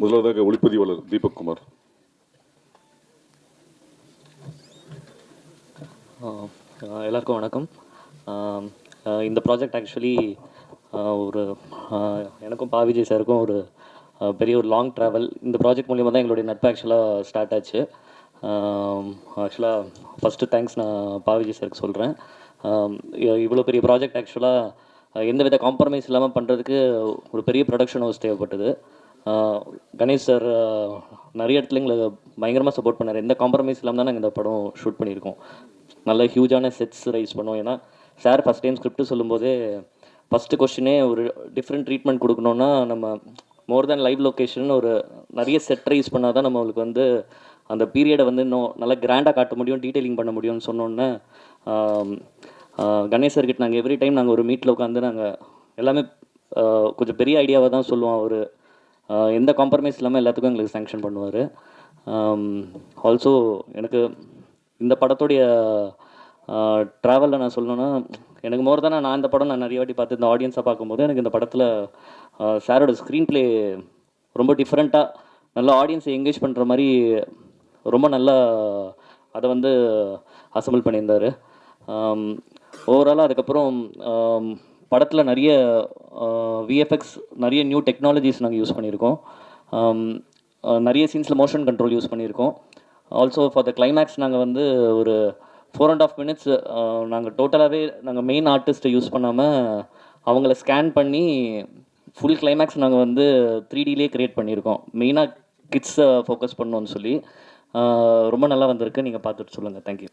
முதலாவதாக ஒளிப்பதிவாளர் தீபக் குமார். எல்லாருக்கும் வணக்கம். இந்த ப்ராஜெக்ட் ஆக்சுவலி ஒரு எனக்கும் விஜய் சாருக்கும் ஒரு பெரிய ஒரு லாங் ட்ராவல். இந்த ப்ராஜெக்ட் மூலிமா தான் எங்களுடைய நட்பு ஆக்சுவலாக ஸ்டார்ட் ஆச்சு. ஆக்சுவலாக ஃபஸ்ட்டு தேங்க்ஸ் நான் விஜய் சாருக்கு சொல்கிறேன். இவ்வளோ பெரிய ப்ராஜெக்ட் ஆக்சுவலாக எந்தவித காம்ப்ரமைஸ் இல்லாமல் பண்ணுறதுக்கு ஒரு பெரிய ப்ரொடக்ஷன் ஹவுஸ் தேவைப்பட்டது. கணேஷ் சார் நிறைய இடத்துல எங்களை பயங்கரமாக சப்போர்ட் பண்ணார். எந்த காம்ப்ரமைஸ் இல்லாமல் தான் நாங்கள் இந்த படம் ஷூட் பண்ணியிருக்கோம். நல்ல ஹியூஜான செட்ஸ் ரைஸ் பண்ணோம். ஏன்னா சார் ஃபஸ்ட் டைம் ஸ்கிரிப்ட் சொல்லும்போதே ஃபஸ்ட்டு கொஸ்டினே ஒரு டிஃப்ரெண்ட் ட்ரீட்மெண்ட் கொடுக்கணுன்னா நம்ம மோர் தேன் லைவ் லொக்கேஷன் ஒரு நிறைய செட் ரைஸ் பண்ணால் தான் நம்மளுக்கு வந்து அந்த பீரியடை வந்து இன்னும் நல்லா கிராண்டாக காட்ட முடியும், டீட்டெயிலிங் பண்ண முடியும்னு சொன்னோன்னே கணேஷ் சார்கிட்ட நாங்கள் எவ்ரி டைம் நாங்கள் ஒரு மீட்டில் உட்காந்து நாங்கள் எல்லாமே கொஞ்சம் பெரிய ஐடியாவாக தான் சொல்லுவோம். அவர் எந்த காம்ப்ரமைஸ் இல்லாமல் எல்லாத்துக்கும் எங்களுக்கு சேங்ஷன் பண்ணுவார். ஆல்சோ எனக்கு இந்த படத்துடைய ட்ராவலில் நான் சொல்லணுன்னா, எனக்கு மோர் தானே நான் இந்த படம் நான் நிறைய வாட்டி பார்த்து இந்த ஆடியன்ஸாக பார்க்கும்போது எனக்கு இந்த படத்தில் சாரோட ஸ்க்ரீன் ப்ளே ரொம்ப டிஃப்ரெண்ட்டாக நல்லா ஆடியன்ஸை என்கேஜ் பண்ணுற மாதிரி ரொம்ப நல்லா அதை வந்து அசம்பிள் பண்ணியிருந்தார். ஓவராலாக அதுக்கப்புறம் படத்தில் நிறைய விஎஃப்எக்ஸ், நிறைய நியூ டெக்னாலஜிஸ் நாங்கள் யூஸ் பண்ணியிருக்கோம். நிறைய சீன்ஸில் மோஷன் கண்ட்ரோல் யூஸ் பண்ணியிருக்கோம். ஆல்சோ ஃபார் த கிளைமேக்ஸ் நாங்கள் வந்து ஒரு 4.5 minutes நாங்கள் டோட்டலாகவே நாங்கள் மெயின் ஆர்டிஸ்ட்டை யூஸ் பண்ணாமல் அவங்கள ஸ்கேன் பண்ணி ஃபுல் கிளைமேக்ஸ் நாங்கள் வந்து 3Dலே க்ரியேட் பண்ணியிருக்கோம். மெயினாக கிட்ஸை ஃபோக்கஸ் பண்ணோன்னு சொல்லி ரொம்ப நல்லா வந்திருக்கு. நீங்கள் பார்த்துட்டு சொல்லுங்கள். Thank you.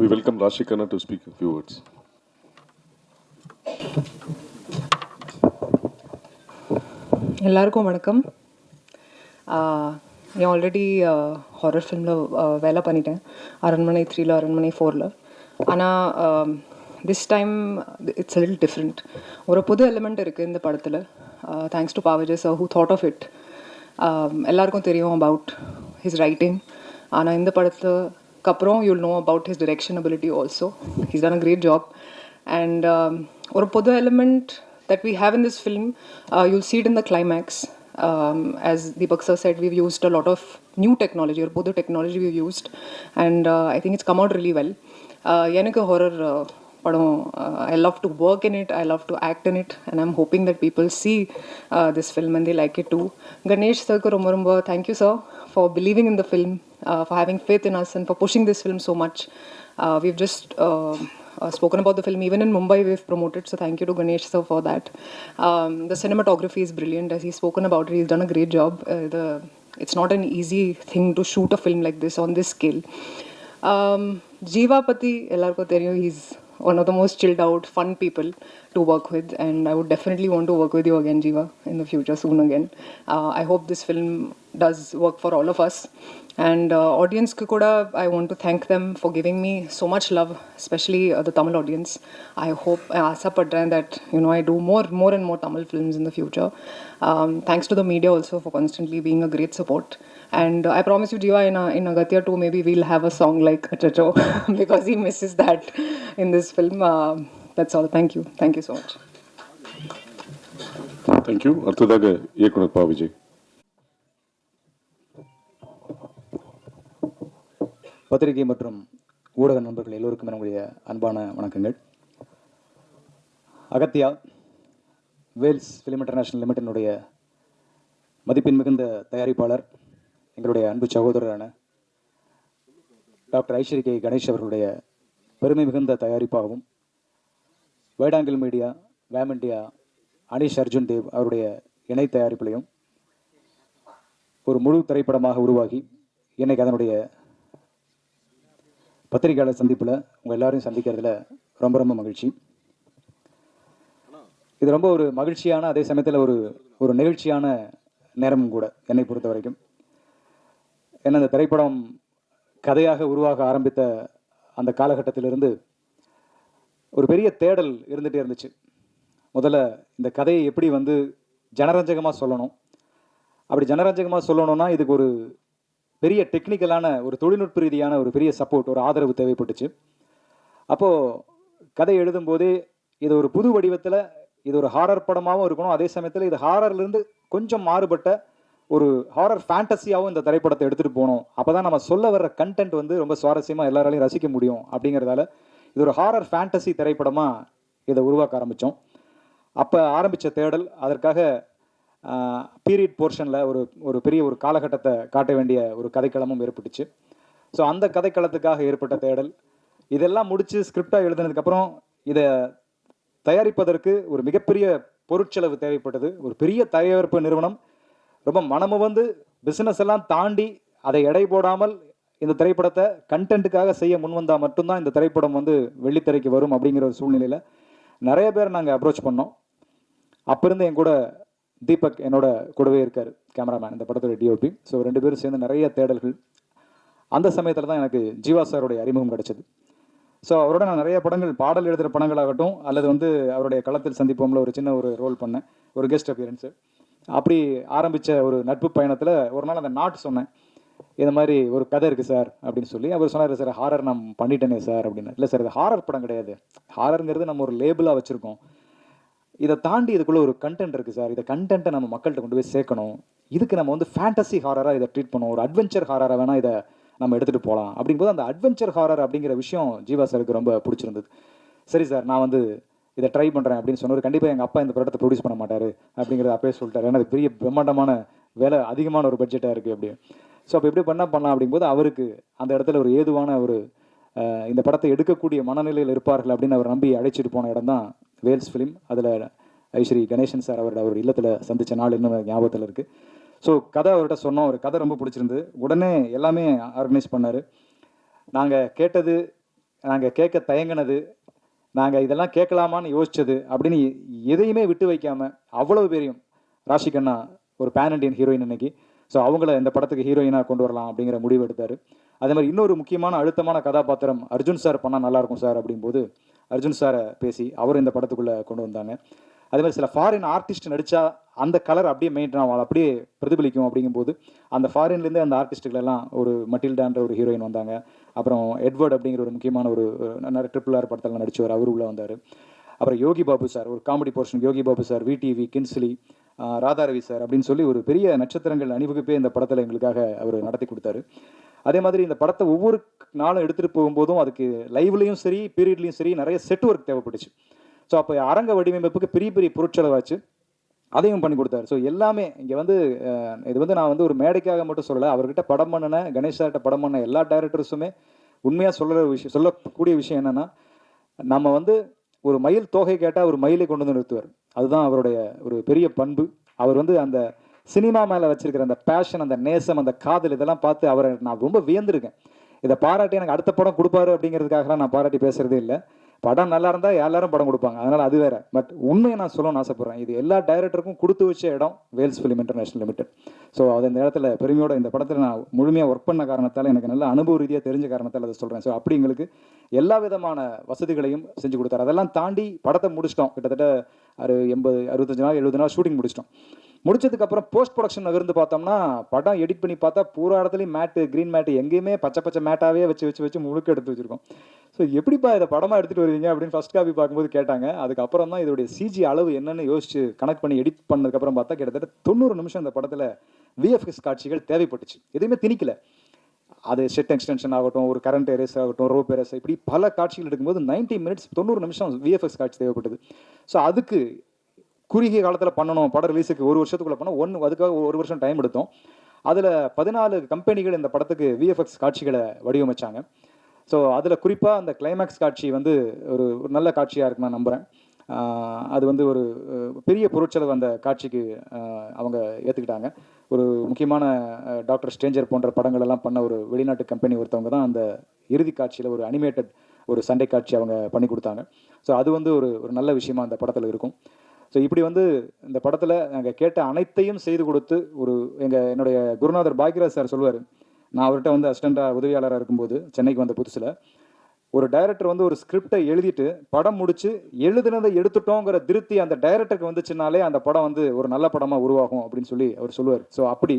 We welcome Rashi Khanna to speak a few words. எல்லாருக்கும் வணக்கம். நான் ஆல்ரெடி ஹாரர் ஃபிலிமில் வேலை பண்ணிட்டேன், அரண்மனை 3ல், அரண்மனை 4ல். ஆனால் this time it's a little different. ஒரு புது எலிமெண்ட் இருக்குது இந்த படத்தில். Thanks to Vijay sir who thought of it. எல்லாருக்கும் தெரியும் அபவுட் ஹிஸ் ரைட்டிங். ஆனால் இந்த படத்துக்கு அப்புறம் you'll know about his direction ability also. He's done a great job. And ஒரு புது element that we have in this film, you'll see it in the climax. As Deepak sir said, we've used a lot of new technology, or both the technology we've used, and I think it's come out really well. Yenakku horror padam, I love to work in it, I love to act in it, and I'm hoping that people see this film and they like it too. Ganesh sir ko romba thank you sir for believing in the film, for having faith in us and for pushing this film so much. We've just spoken about the film even in Mumbai. We've promoted, so thank you to Ganesh sir for that. The cinematography is brilliant, as he's spoken about it. He's done a great job. It's not an easy thing to shoot a film like this on this scale. Jeeva Pati, ellarko theriyum, he's one of the most chilled out, fun people to work with, and I would definitely want to work with you again, Jeeva, in the future, soon again. I hope this film does work for all of us. And audience ku kuda, I want to thank them for giving me so much love, especially the Tamil audience. I hope, asa padren that, I do more and more Tamil films in the future. Thanks to the media also for constantly being a great support. And I promise you, Jeeva, in Agastya 2, maybe we'll have a song like Achacho, because he misses that in this film. That's all. Thank you. Thank you so much. Thank you. அடுத்ததாக இயக்குனர் விஜய். பத்திரிகை மற்றும் ஊடக நண்பர்கள் எல்லோருக்கும் என்னுடைய அன்பான வணக்கங்கள். அகத்தியா வேல்ஸ் ஃபிலிம் இன்டர்நேஷனல் லிமிடெடினுடைய மதிப்பின் மிகுந்த தயாரிப்பாளர், எங்களுடைய அன்பு சகோதரரான டாக்டர் ஐஸ்வரி கே கணேஷ் அவர்களுடைய பெருமை மிகுந்த தயாரிப்பாகவும், வைடாங்கில் மீடியா, வேம் இண்டியா, அனீஷ் அர்ஜுன் தேவ் அவருடைய இணை தயாரிப்பிலையும் ஒரு முழு திரைப்படமாக உருவாகி இன்னைக்கு அதனுடைய பத்திரிகையாளர் சந்திப்பில் உங்கள் எல்லாரையும் சந்திக்கிறதுல ரொம்ப ரொம்ப மகிழ்ச்சி. இது ரொம்ப ஒரு மகிழ்ச்சியான, அதே சமயத்தில் ஒரு நிகழ்ச்சியான நேரமும் கூட என்னை பொறுத்த வரைக்கும். ஏன்னா இந்த திரைப்படம் கதையாக உருவாக ஆரம்பித்த அந்த காலகட்டத்திலிருந்து ஒரு பெரிய தேடல் இருந்துகிட்டே இருந்துச்சு. முதல்ல இந்த கதையை எப்படி வந்து ஜனரஞ்சகமாக சொல்லணும். அப்படி ஜனரஞ்சகமாக சொல்லணும்னா இதுக்கு ஒரு பெரிய டெக்னிக்கலான, ஒரு தொழில்நுட்ப ரீதியான ஒரு பெரிய சப்போர்ட், ஒரு ஆதரவு தேவைப்பட்டுச்சு. அப்போது கதை எழுதும்போதே இதை ஒரு புது வடிவத்தில் இது ஒரு ஹாரர் படமாகவும் இருக்கணும், அதே சமயத்தில் இது ஹாரர்லேருந்து கொஞ்சம் மாறுபட்ட ஒரு ஹாரர் ஃபேண்டசியாகவும் இந்த திரைப்படத்தை எடுத்துகிட்டு போகணும். அப்போ தான் நம்ம சொல்ல வர்ற கண்டென்ட் வந்து ரொம்ப சுவாரஸ்யமாக எல்லாராலையும் ரசிக்க முடியும். அப்படிங்கிறதால இது ஒரு ஹாரர் ஃபேண்டசி திரைப்படமாக இதை உருவாக்க ஆரம்பித்தோம். அப்போ ஆரம்பித்த தேடல் அதற்காக பீரியட் போர்ஷனில் ஒரு பெரிய ஒரு காலகட்டத்தை காட்ட வேண்டிய ஒரு கதைக்களமும் ஏற்பட்டுச்சு. ஸோ அந்த கதைக்களத்துக்காக ஏற்பட்ட தேடல் இதெல்லாம் முடித்து ஸ்கிரிப்டாக எழுதுனதுக்கப்புறம் இதை தயாரிப்பதற்கு ஒரு மிகப்பெரிய பொருட்செலவு தேவைப்பட்டது. ஒரு பெரிய தயாரிப்பு நிறுவனம் ரொம்ப மனமு வந்து பிஸ்னஸ் எல்லாம் தாண்டி அதை எடை போடாமல் இந்த திரைப்படத்தை கண்டென்ட்டுக்காக செய்ய முன்வந்தால் மட்டும்தான் இந்த திரைப்படம் வந்து வெள்ளித்திரைக்கு வரும் அப்படிங்கிற ஒரு சூழ்நிலையில் நிறைய பேர் நாங்கள் அப்ரோச் பண்ணோம். அப்போ இருந்து என் கூட தீபக் என்னோட கூடவே இருக்கார், கேமராமேன், இந்த படத்தோட டிஓபி. ஸோ 2 பேரும் சேர்ந்து நிறைய தேடல்கள். அந்த சமயத்தில் தான் எனக்கு ஜீவா சாருடைய அறிமுகம் கிடைச்சது. ஸோ அவரோட நான் நிறைய படங்கள், பாடல் எழுதுகிற படங்களாகட்டும் அல்லது வந்து அவருடைய களத்தில் சந்திப்போம்ல ஒரு சின்ன ஒரு ரோல் பண்ணேன், ஒரு கெஸ்ட் அப்பியரன்ஸு. அப்படி ஆரம்பித்த ஒரு நட்பு பயணத்தில் ஒரு நாள் அந்த நாட் சொன்னேன், இந்த மாதிரி ஒரு கதை இருக்குது சார் அப்படின்னு சொல்லி. அவர் சொன்னார், சார் ஹாரர் நான் பண்ணிட்டேனே சார் அப்படின்னு. இல்லை சார், இது ஹாரர் படம் கிடையாது, ஹாரருங்கிறது நம்ம ஒரு லேபிளாக வச்சுருக்கோம், இதை தாண்டி இதுக்குள்ளே ஒரு கண்டென்ட் இருக்குது சார், இதை கண்டென்ட்டை நம்ம மக்கள்கிட்ட கொண்டு போய் சேர்க்கணும், இதுக்கு நம்ம வந்து ஃபேண்டசி ஹாரராக இதை ட்ரீட் பண்ணுவோம், ஒரு அட்வென்ச்சர் ஹாரராக வேணால் இதை நம்ம எடுத்துகிட்டு போகலாம் அப்படிங்கும்போது அந்த அட்வென்ச்சர் ஹாரர் அப்படிங்கிற விஷயம் ஜீவா சாருக்கு ரொம்ப பிடிச்சிருந்தது. சரி சார், நான் வந்து இதை ட்ரை பண்ணுறேன் அப்படின்னு சொன்னார். கண்டிப்பாக எங்கள் அப்பா இந்த படத்தை ப்ரொடியூஸ் பண்ண மாட்டார் அப்படிங்கிறத அப்பவே சொல்லிட்டார். ஏன்னா அது பெரிய பிரம்மாண்டமான வேலை, அதிகமான ஒரு பட்ஜெட்டாக இருக்குது அப்படி. ஸோ அப்போ எப்படி பண்ணலாம் அப்படிங்கும்போது அவருக்கு அந்த இடத்துல ஒரு ஏதுவான ஒரு இந்த படத்தை எடுக்கக்கூடிய மனநிலையில் இருப்பார்கள் அப்படின்னு அவர் நம்பி அழைச்சிட்டு போன இடம் தான் வேல்ஸ் ஃபிலிம். அதில் ஐஸ்வரி கணேசன் சார் அவர் இல்லத்தில் சந்தித்த நாள் இன்னும் ஞாபகத்தில் இருக்குது. ஸோ கதை அவர்கிட்ட சொன்னோம், ஒரு கதை ரொம்ப பிடிச்சிருந்தது. உடனே எல்லாமே ஆர்கனைஸ் பண்ணார். நாங்கள் கேட்டது, நாங்கள் கேட்க தயங்கினது, நாங்கள் இதெல்லாம் கேட்கலாமான்னு யோசிச்சது அப்படின்னு எதையுமே விட்டு வைக்காமல் அவ்வளவு பேரையும், ராஷிகண்ணா ஒரு பேன் இண்டியன் ஹீரோயின் இன்னைக்கு, ஸோ அவங்கள இந்த படத்துக்கு ஹீரோயினாக கொண்டு வரலாம் அப்படிங்கிற முடிவு எடுத்தார். அதே மாதிரி இன்னொரு முக்கியமான அழுத்தமான கதாபாத்திரம் அர்ஜுன் சார் பண்ணால் நல்லாயிருக்கும் சார் அப்படிங்கும்போது அர்ஜுன் சாரை பேசி அவரும் இந்த படத்துக்குள்ளே கொண்டு வந்தாங்க. அதே மாதிரி சில ஃபாரின் ஆர்டிஸ்ட் நடித்தா அந்த கலர் அப்படியே மெயின்டைன் ஆகும், அப்படியே பிரதிபலிக்கும் அப்படிங்கும்போது அந்த ஃபாரின்லேருந்து அந்த ஆர்டிஸ்ட்டுகளெல்லாம் ஒரு மட்டில்டான்ற ஒரு ஹீரோயின் வந்தாங்க. அப்புறம் எட்வர்ட் அப்படிங்கிற ஒரு முக்கியமான ஒரு RRR படத்தில் நடித்தவர், அவர் உள்ளே வந்தார். அப்புறம் யோகி பாபு சார், ஒரு comedy portion Yogi Babu sir, VTV, Kingsley, Radharavi sir அப்படின்னு சொல்லி ஒரு பெரிய நட்சத்திரங்கள் அணிவகுப்பே இந்த படத்தில் எங்களுக்காக அவர் நடத்தி கொடுத்தாரு. அதே மாதிரி இந்த படத்தை ஒவ்வொரு நாளும் எடுத்துகிட்டு போகும்போதும் அதுக்கு லைவ்லையும் சரி பீரியட்லையும் சரி நிறைய செட் ஒர்க் தேவைப்பட்டுச்சு. ஸோ அப்போ அரங்க வடிவமைப்புக்கு பெரிய பெரிய பொருட்செலவாச்சு, அதையும் பண்ணி கொடுத்தாரு. ஸோ எல்லாமே இங்கே வந்து இது வந்து நான் வந்து ஒரு மேடைக்காக மட்டும் சொல்லலை, அவர்கிட்ட படம் பண்ணின கணேஷார்கிட்ட படம் பண்ண எல்லா டைரக்டர்ஸுமே உண்மையாக சொல்லக்கூடிய விஷயம் என்னென்னா, நம்ம வந்து ஒரு மயில் தோகை கேட்டால் ஒரு மயிலை கொண்டு வந்து நிறுத்துவார். அதுதான் அவருடைய ஒரு பெரிய பண்பு. அவர் வந்து அந்த சினிமா மேலே வச்சிருக்கிற அந்த பேஷன், அந்த நேசம், அந்த காதல், இதெல்லாம் பார்த்து அவரை நான் ரொம்ப வியந்திருக்கேன். இதை பாராட்டி எனக்கு அடுத்த படம் கொடுப்பாரு அப்படிங்கிறதுக்காகலாம் நான் பாராட்டி பேசுகிறதே இல்லை. படம் நல்லா இருந்தால் எல்லாரும் படம் கொடுப்பாங்க, அதனால் அது வேறு. பட் உண்மையை நான் சொல்லணும்னு ஆசைப்பட்றேன், இது எல்லா டைரக்டருக்கும் கொடுத்து வச்ச இடம் Vels film international limited. So அது இந்த இடத்துல பெருமையோட இந்த படத்தில் நான் முழுமையாக ஒர்க் பண்ண காரணத்தால், எனக்கு நல்ல அனுபவ ரீதியாக தெரிஞ்ச காரணத்தால் அதை சொல்கிறேன். ஸோ அப்படி எங்களுக்கு எல்லா விதமான வசதிகளையும் செஞ்சு கொடுத்தாரு. அதெல்லாம் தாண்டி படத்தை முடிச்சிட்டோம், கிட்டத்தட்ட 65 நாள் 70 நாள் ஷூட்டிங் முடிச்சிட்டோம். முடிச்சதுக்கப்புறம் போஸ்ட் ப்ரொடக்ஷன் இருந்து பார்த்தோம்னா படம் எடிட் பண்ணி பார்த்தா பூரா இடத்துலையும் மேட்டு, க்ரீன் மேட்டு, எங்கேயுமே பச்சை மேட்டாகவே வச்சு முழுக்க எடுத்து வச்சுருக்கோம். ஸோ எப்படிப்பா இதை படமாக எடுத்துகிட்டு வருவீங்க அப்படின்னு ஃபஸ்ட் காப்பி பார்க்கும்போது கேட்டாங்க. அதுக்கப்புறம் தான் இதோடைய சிஜி அளவு என்னென்னு யோசிச்சு கனெக்ட் பண்ணி எடிட் பண்ணதுக்கப்புறம் பார்த்தா கிட்டத்தட்ட 90 நிமிஷம் இந்த படத்தில் விஎஃப்எக்ஸ் காட்சிகள் தேவைப்பட்டுச்சு. எதுவுமே திணிக்கல. அது செட் எக்ஸ்டென்ஷன் ஆகட்டும், ஒரு கரண்ட் எரேஸ் ஆகட்டும், ரோப் எரேஸ், இப்படி பல காட்சிகள் எடுக்கும்போது 90 மினிட்ஸ் 90 நிமிஷம் விஎஃப்எக்ஸ் காட்சி தேவைப்பட்டது. ஸோ அதுக்கு குறுகிய காலத்தில் பண்ணணும், படம் ரிலீஸுக்கு 1 வருஷத்துக்குள்ளே பண்ணோம். அதுக்காக 1 வருஷம் டைம் எடுத்தோம். அதில் 14 கம்பெனிகள் இந்த படத்துக்கு விஎஃப்எக்ஸ் காட்சிகளை வடிவமைச்சாங்க. ஸோ அதில் குறிப்பாக அந்த கிளைமேக்ஸ் காட்சி வந்து ஒரு நல்ல காட்சியாக இருக்குன்னு நான் நம்புகிறேன். அது வந்து ஒரு பெரிய பொருட்செலவு அந்த காட்சிக்கு அவங்க ஏற்றுக்கிட்டாங்க. ஒரு முக்கியமான டாக்டர் ஸ்ட்ரேஞ்சர் போன்ற படங்கள் எல்லாம் பண்ண ஒரு வெளிநாட்டு கம்பெனி ஒருத்தவங்க தான் அந்த இறுதி காட்சியில் ஒரு அனிமேட்டட் ஒரு சண்டை காட்சி அவங்க பண்ணி கொடுத்தாங்க. ஸோ அது வந்து ஒரு நல்ல விஷயமா அந்த படத்தில் இருக்கும். ஸோ இப்படி வந்து இந்த படத்தில் நாங்கள் கேட்ட அனைத்தையும் செய்து கொடுத்து என்னுடைய குருநாதர் பாக்யராஜ் சார் சொல்லுவார், நான் அவர்கிட்ட வந்து அசிஸ்டண்ட்டாக உதவியாளராக இருக்கும்போது சென்னைக்கு வந்த புதுசில், ஒரு டைரக்டர் வந்து ஒரு ஸ்கிரிப்டை எழுதிட்டு படம் முடிச்சு எழுதுனதை எடுத்துட்டோங்கிற திருப்தி அந்த டைரக்டருக்கு வந்துச்சுனாலே அந்த படம் வந்து ஒரு நல்ல படமாக உருவாகும் அப்படின்னு சொல்லி அவர் சொல்லுவார். ஸோ அப்படி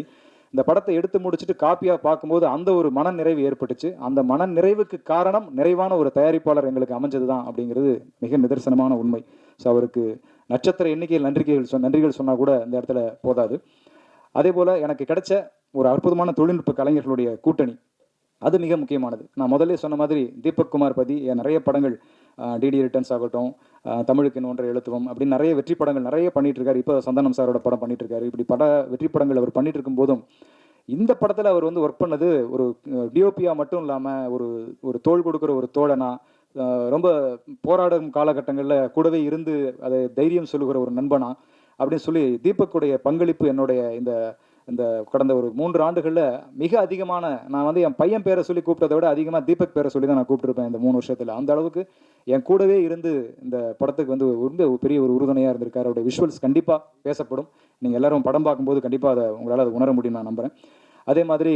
இந்த படத்தை எடுத்து முடிச்சுட்டு காப்பியாக பார்க்கும்போது அந்த ஒரு மன நிறைவு ஏற்பட்டுச்சு. அந்த மன நிறைவுக்கு காரணம் நிறைவான ஒரு தயாரிப்பாளர் எங்களுக்கு அமைஞ்சது தான் அப்படிங்கிறது மிக நிதர்சனமான உண்மை. ஸோ அவருக்கு நட்சத்திர எண்ணிக்கையில் நன்றிகள் சொன்னால் கூட இந்த இடத்துல போதாது. அதே போல் எனக்கு கிடைச்ச ஒரு அற்புதமான தொழில்நுட்ப கலைஞர்களுடைய கூட்டணி, அது மிக முக்கியமானது. நான் முதல்ல சொன்ன மாதிரி தீபக் குமார் பற்றி நிறைய படங்கள், டிடி ரிட்டர்ன்ஸ் ஆகட்டும், தமிழுக்கு ஒன்றை எழுத்துவம் அப்படின்னு நிறைய வெற்றி படங்கள் நிறைய பண்ணிட்டு இருக்காரு. இப்போ சந்தானம் சாரோட படம் பண்ணிட்டு இருக்காரு. இப்படி வெற்றி படங்கள் அவர் பண்ணிட்டு இருக்கும் போதும் இந்த படத்தில் அவர் வந்து ஒர்க் பண்ணது ஒரு டிஓபியா மட்டும் இல்லாமல் ஒரு தோள் கொடுக்குற ஒரு தோழனா, ரொம்ப போராடும் காலகட்டங்களில் கூடவே இருந்து அதை தைரியம் சொல்லுகிற ஒரு நண்பனா அப்படின்னு சொல்லி தீபக்குடைய பங்களிப்பு என்னுடைய இந்த கடந்த ஒரு 3 ஆண்டுகளில் மிக அதிகமான, நான் வந்து என் பையன் பேரை சொல்லி கூப்பிட்டதை விட அதிகமாக தீபக் பேரை சொல்லி தான் நான் கூப்பிட்டுருப்பேன் இந்த 3 வருஷத்தில். அந்த அளவுக்கு என் கூடவே இருந்து இந்த படத்துக்கு வந்து ரொம்ப பெரிய ஒரு உறுதுணையாக இருந்திருக்காரு. அவருடைய விஷுவல்ஸ் கண்டிப்பாக பேசப்படும். நீங்கள் எல்லாரும் படம் பார்க்கும்போது கண்டிப்பாக அதை உங்களால் அதை உணர முடியும் நான் நம்புகிறேன். அதே மாதிரி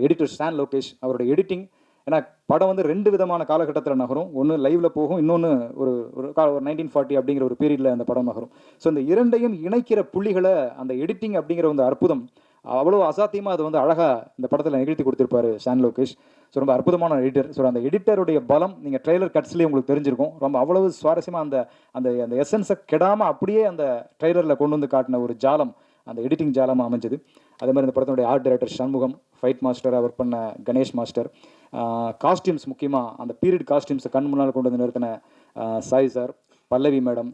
எடிட்டர் ஸ்டான் லோகேஷ், அவருடைய எடிட்டிங், ஏன்னா படம் வந்து 2 விதமான காலகட்டத்தில் நகரும். ஒன்று லைவில் போகும், இன்னொன்று ஒரு 1940 அப்படிங்கிற ஒரு பீரியடில் அந்த படம் நகரும். ஸோ இந்த இரண்டையும் இணைக்கிற புள்ளிகளை அந்த எடிட்டிங் அப்படிங்கிற அந்த அற்புதம் அவ்வளோ அசாத்தியமாக அதை வந்து அழகாக இந்த படத்தில் நிகழ்த்தி கொடுத்துருப்பாரு ஸ்டான் லோகேஷ். ஸோ ரொம்ப அற்புதமான எடிட்டர். ஸோ அந்த எடிட்டருடைய பலம் நீங்கள் ட்ரெய்லர் கட்ஸ்லேயே உங்களுக்கு தெரிஞ்சிருக்கும். ரொம்ப அவ்வளவு சுவாரஸ்யமாக அந்த அந்த எசன்ஸை கெடாமல் அப்படியே அந்த ட்ரெய்லரில் கொண்டு வந்து காட்டின ஒரு ஜாலம், அந்த எடிட்டிங் ஜாலமாக அமைஞ்சது. அதே மாதிரி இந்த படத்தினுடைய ஆர்ட் டைரக்டர் சண்முகம், ஃபைட் மாஸ்டராக ஒர்க் பண்ண கணேஷ் மாஸ்டர், காஸ்டியூம்ஸ் முக்கியமாக அந்த பீரியட் காஸ்டியூம்ஸை கண் முன்னால் கொண்டு வந்து நிறுத்தின சாய் சார், பல்லவி மேடம்,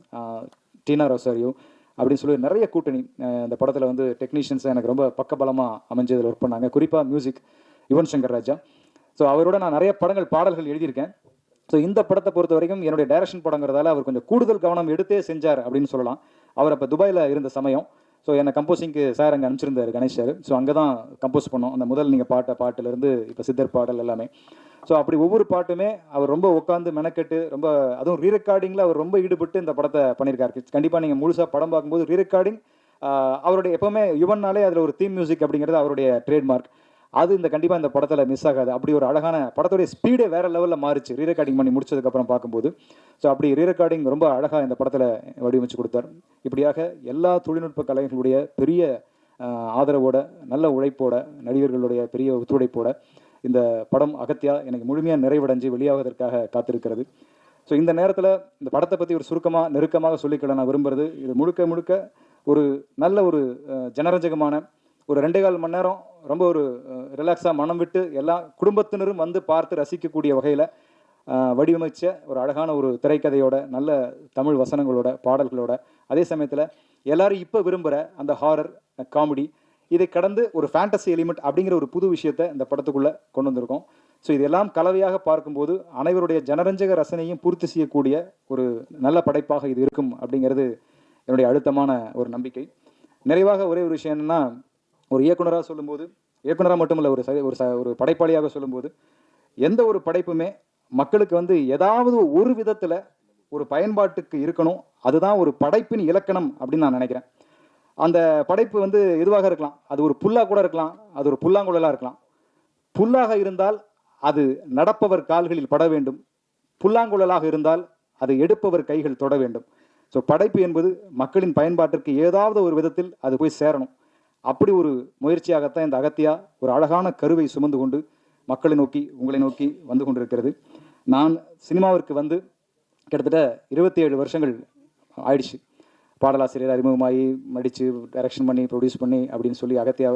டீனா ரொசாரியோ அப்படின்னு சொல்லி நிறைய கூட்டணி இந்த படத்தில் வந்து டெக்னீஷியன்ஸை எனக்கு ரொம்ப பக்கபலமாக அமைஞ்சதில் ஒர்க் பண்ணாங்க. குறிப்பாக மியூசிக் யுவன் சங்கர் ராஜா. ஸோ அவரோட நான் நிறைய பாடல்கள் எழுதியிருக்கேன். ஸோ இந்த படத்தை பொறுத்த வரைக்கும் என்னுடைய டைரக்ஷன் படங்கிறதால அவர் கொஞ்சம் கூடுதல் கவனம் எடுத்தே செஞ்சார் அப்படின்னு சொல்லலாம். அவர் அப்போ துபாயில் இருந்த சமயம். ஸோ என்னை கம்போசிங்க்கு சார் அங்கே அனுப்பிச்சிருந்தார் கணேஷ் சார். ஸோ அங்கே தான் கம்போஸ் பண்ணோம். அந்த முதல் நீங்கள் பாட்டிலேருந்து இப்போ சித்தர் பாடல் எல்லாமே. ஸோ அப்படி ஒவ்வொரு பாட்டுமே அவர் ரொம்ப உட்காந்து மெனக்கெட்டு, ரொம்ப அதுவும் ரீரெக்கார்டிங்கில் அவர் ரொம்ப ஈடுபட்டு இந்த படத்தை பண்ணியிருக்காரு. கண்டிப்பாக நீங்கள் முழுசாக படம் பார்க்கும்போது ரீரெக்கார்டிங் அவருடைய எப்போவுமே யுவன்னாலே அதில் ஒரு தீம் மியூசிக் அப்படிங்கிறது அவருடைய ட்ரேட்மார்க். அது கண்டிப்பாக இந்த படத்தில் மிஸ் ஆகாது. அப்படி ஒரு அழகான படத்துடைய ஸ்பீடே வேறு லெவலில் மாறிச்சு ரீரெக்கார்டிங் பண்ணி முடிச்சதுக்கப்புறம் பார்க்கும்போது. ஸோ அப்படி ரீரெக்கார்டிங் ரொம்ப அழகாக இந்த படத்தில் வடிவமைச்சு கொடுத்தார். இப்படியாக எல்லா தொழில்நுட்ப கலைஞர்களுடைய பெரிய ஆதரவோட, நல்ல உழைப்போட, நடிகர்களுடைய பெரிய ஒத்துழைப்போட இந்த படம் அகத்தியா எனக்கு முழுமையாக நிறைவடைஞ்சு வெளியாவதற்காக காத்திருக்கிறது. ஸோ இந்த நேரத்தில் இந்த படத்தை பற்றி ஒரு சுருக்கமாக நெருக்கமாக சொல்லிக்கொள்ள நான் விரும்புகிறது, இது முழுக்க ஒரு நல்ல ஒரு ஜனரஞ்சகமான ஒரு 2.25 மணி நேரம் ரொம்ப ஒரு ரிலாக்ஸாக மனம் விட்டு எல்லா குடும்பத்தினரும் வந்து பார்த்து ரசிக்கக்கூடிய வகையில் வடிவமைச்ச ஒரு அழகான ஒரு திரைக்கதையோட, நல்ல தமிழ் வசனங்களோட, பாடல்களோட, அதே சமயத்தில் எல்லாரும் இப்போ விரும்புகிற அந்த ஹாரர் காமெடி, இதை கடந்து ஒரு ஃபேண்டசி எலிமெண்ட் அப்படிங்கிற ஒரு புது விஷயத்தை இந்த படத்துக்குள்ளே கொண்டு வந்திருக்கோம். ஸோ இதெல்லாம் கலவையாக பார்க்கும்போது அனைவருடைய ஜனரஞ்சக ரசனையும் பூர்த்தி செய்யக்கூடிய ஒரு நல்ல படைப்பாக இது இருக்கும் அப்படிங்கிறது என்னுடைய அழுத்தமான ஒரு நம்பிக்கை. நிறைவாக ஒரே ஒரு விஷயம் என்னென்னா, ஒரு இயக்குனராக சொல்லும்போது, இயக்குனராக மட்டும் இல்லை, ஒரு படைப்பாளியாக சொல்லும்போது, எந்த ஒரு படைப்புமே மக்களுக்கு வந்து ஏதாவது ஒரு விதத்தில் ஒரு பயன்பாட்டுக்கு இருக்கணும். அதுதான் ஒரு படைப்பின் இலக்கணம் அப்படின்னு நான் நினைக்கிறேன். அந்த படைப்பு வந்து எதுவாக இருக்கலாம். அது ஒரு புல்லாக கூட இருக்கலாம், அது ஒரு புல்லாங்குழலாக இருக்கலாம். புல்லாக இருந்தால் அது நடப்பவர் கால்களில் பட வேண்டும். புல்லாங்குழலாக இருந்தால் அதை எடுப்பவர் கைகள் தொட வேண்டும். ஸோ படைப்பு என்பது மக்களின் பயன்பாட்டிற்கு ஏதாவது ஒரு விதத்தில் அது போய் சேரணும். அப்படி ஒரு முயற்சியாகத்தான் இந்த அகத்தியா ஒரு அழகான கருவை சுமந்து கொண்டு மக்களை நோக்கி, உங்களை நோக்கி வந்து கொண்டிருக்கிறது. நான் சினிமாவிற்கு வந்து கிட்டத்தட்ட 27 வருஷங்கள் ஆயிடுச்சு. பாடலாசிரியர் அறிமுகமாகி, நடித்து, டைரக்ஷன் பண்ணி, ப்ரொடியூஸ் பண்ணி அப்படின்னு சொல்லி அகத்தியா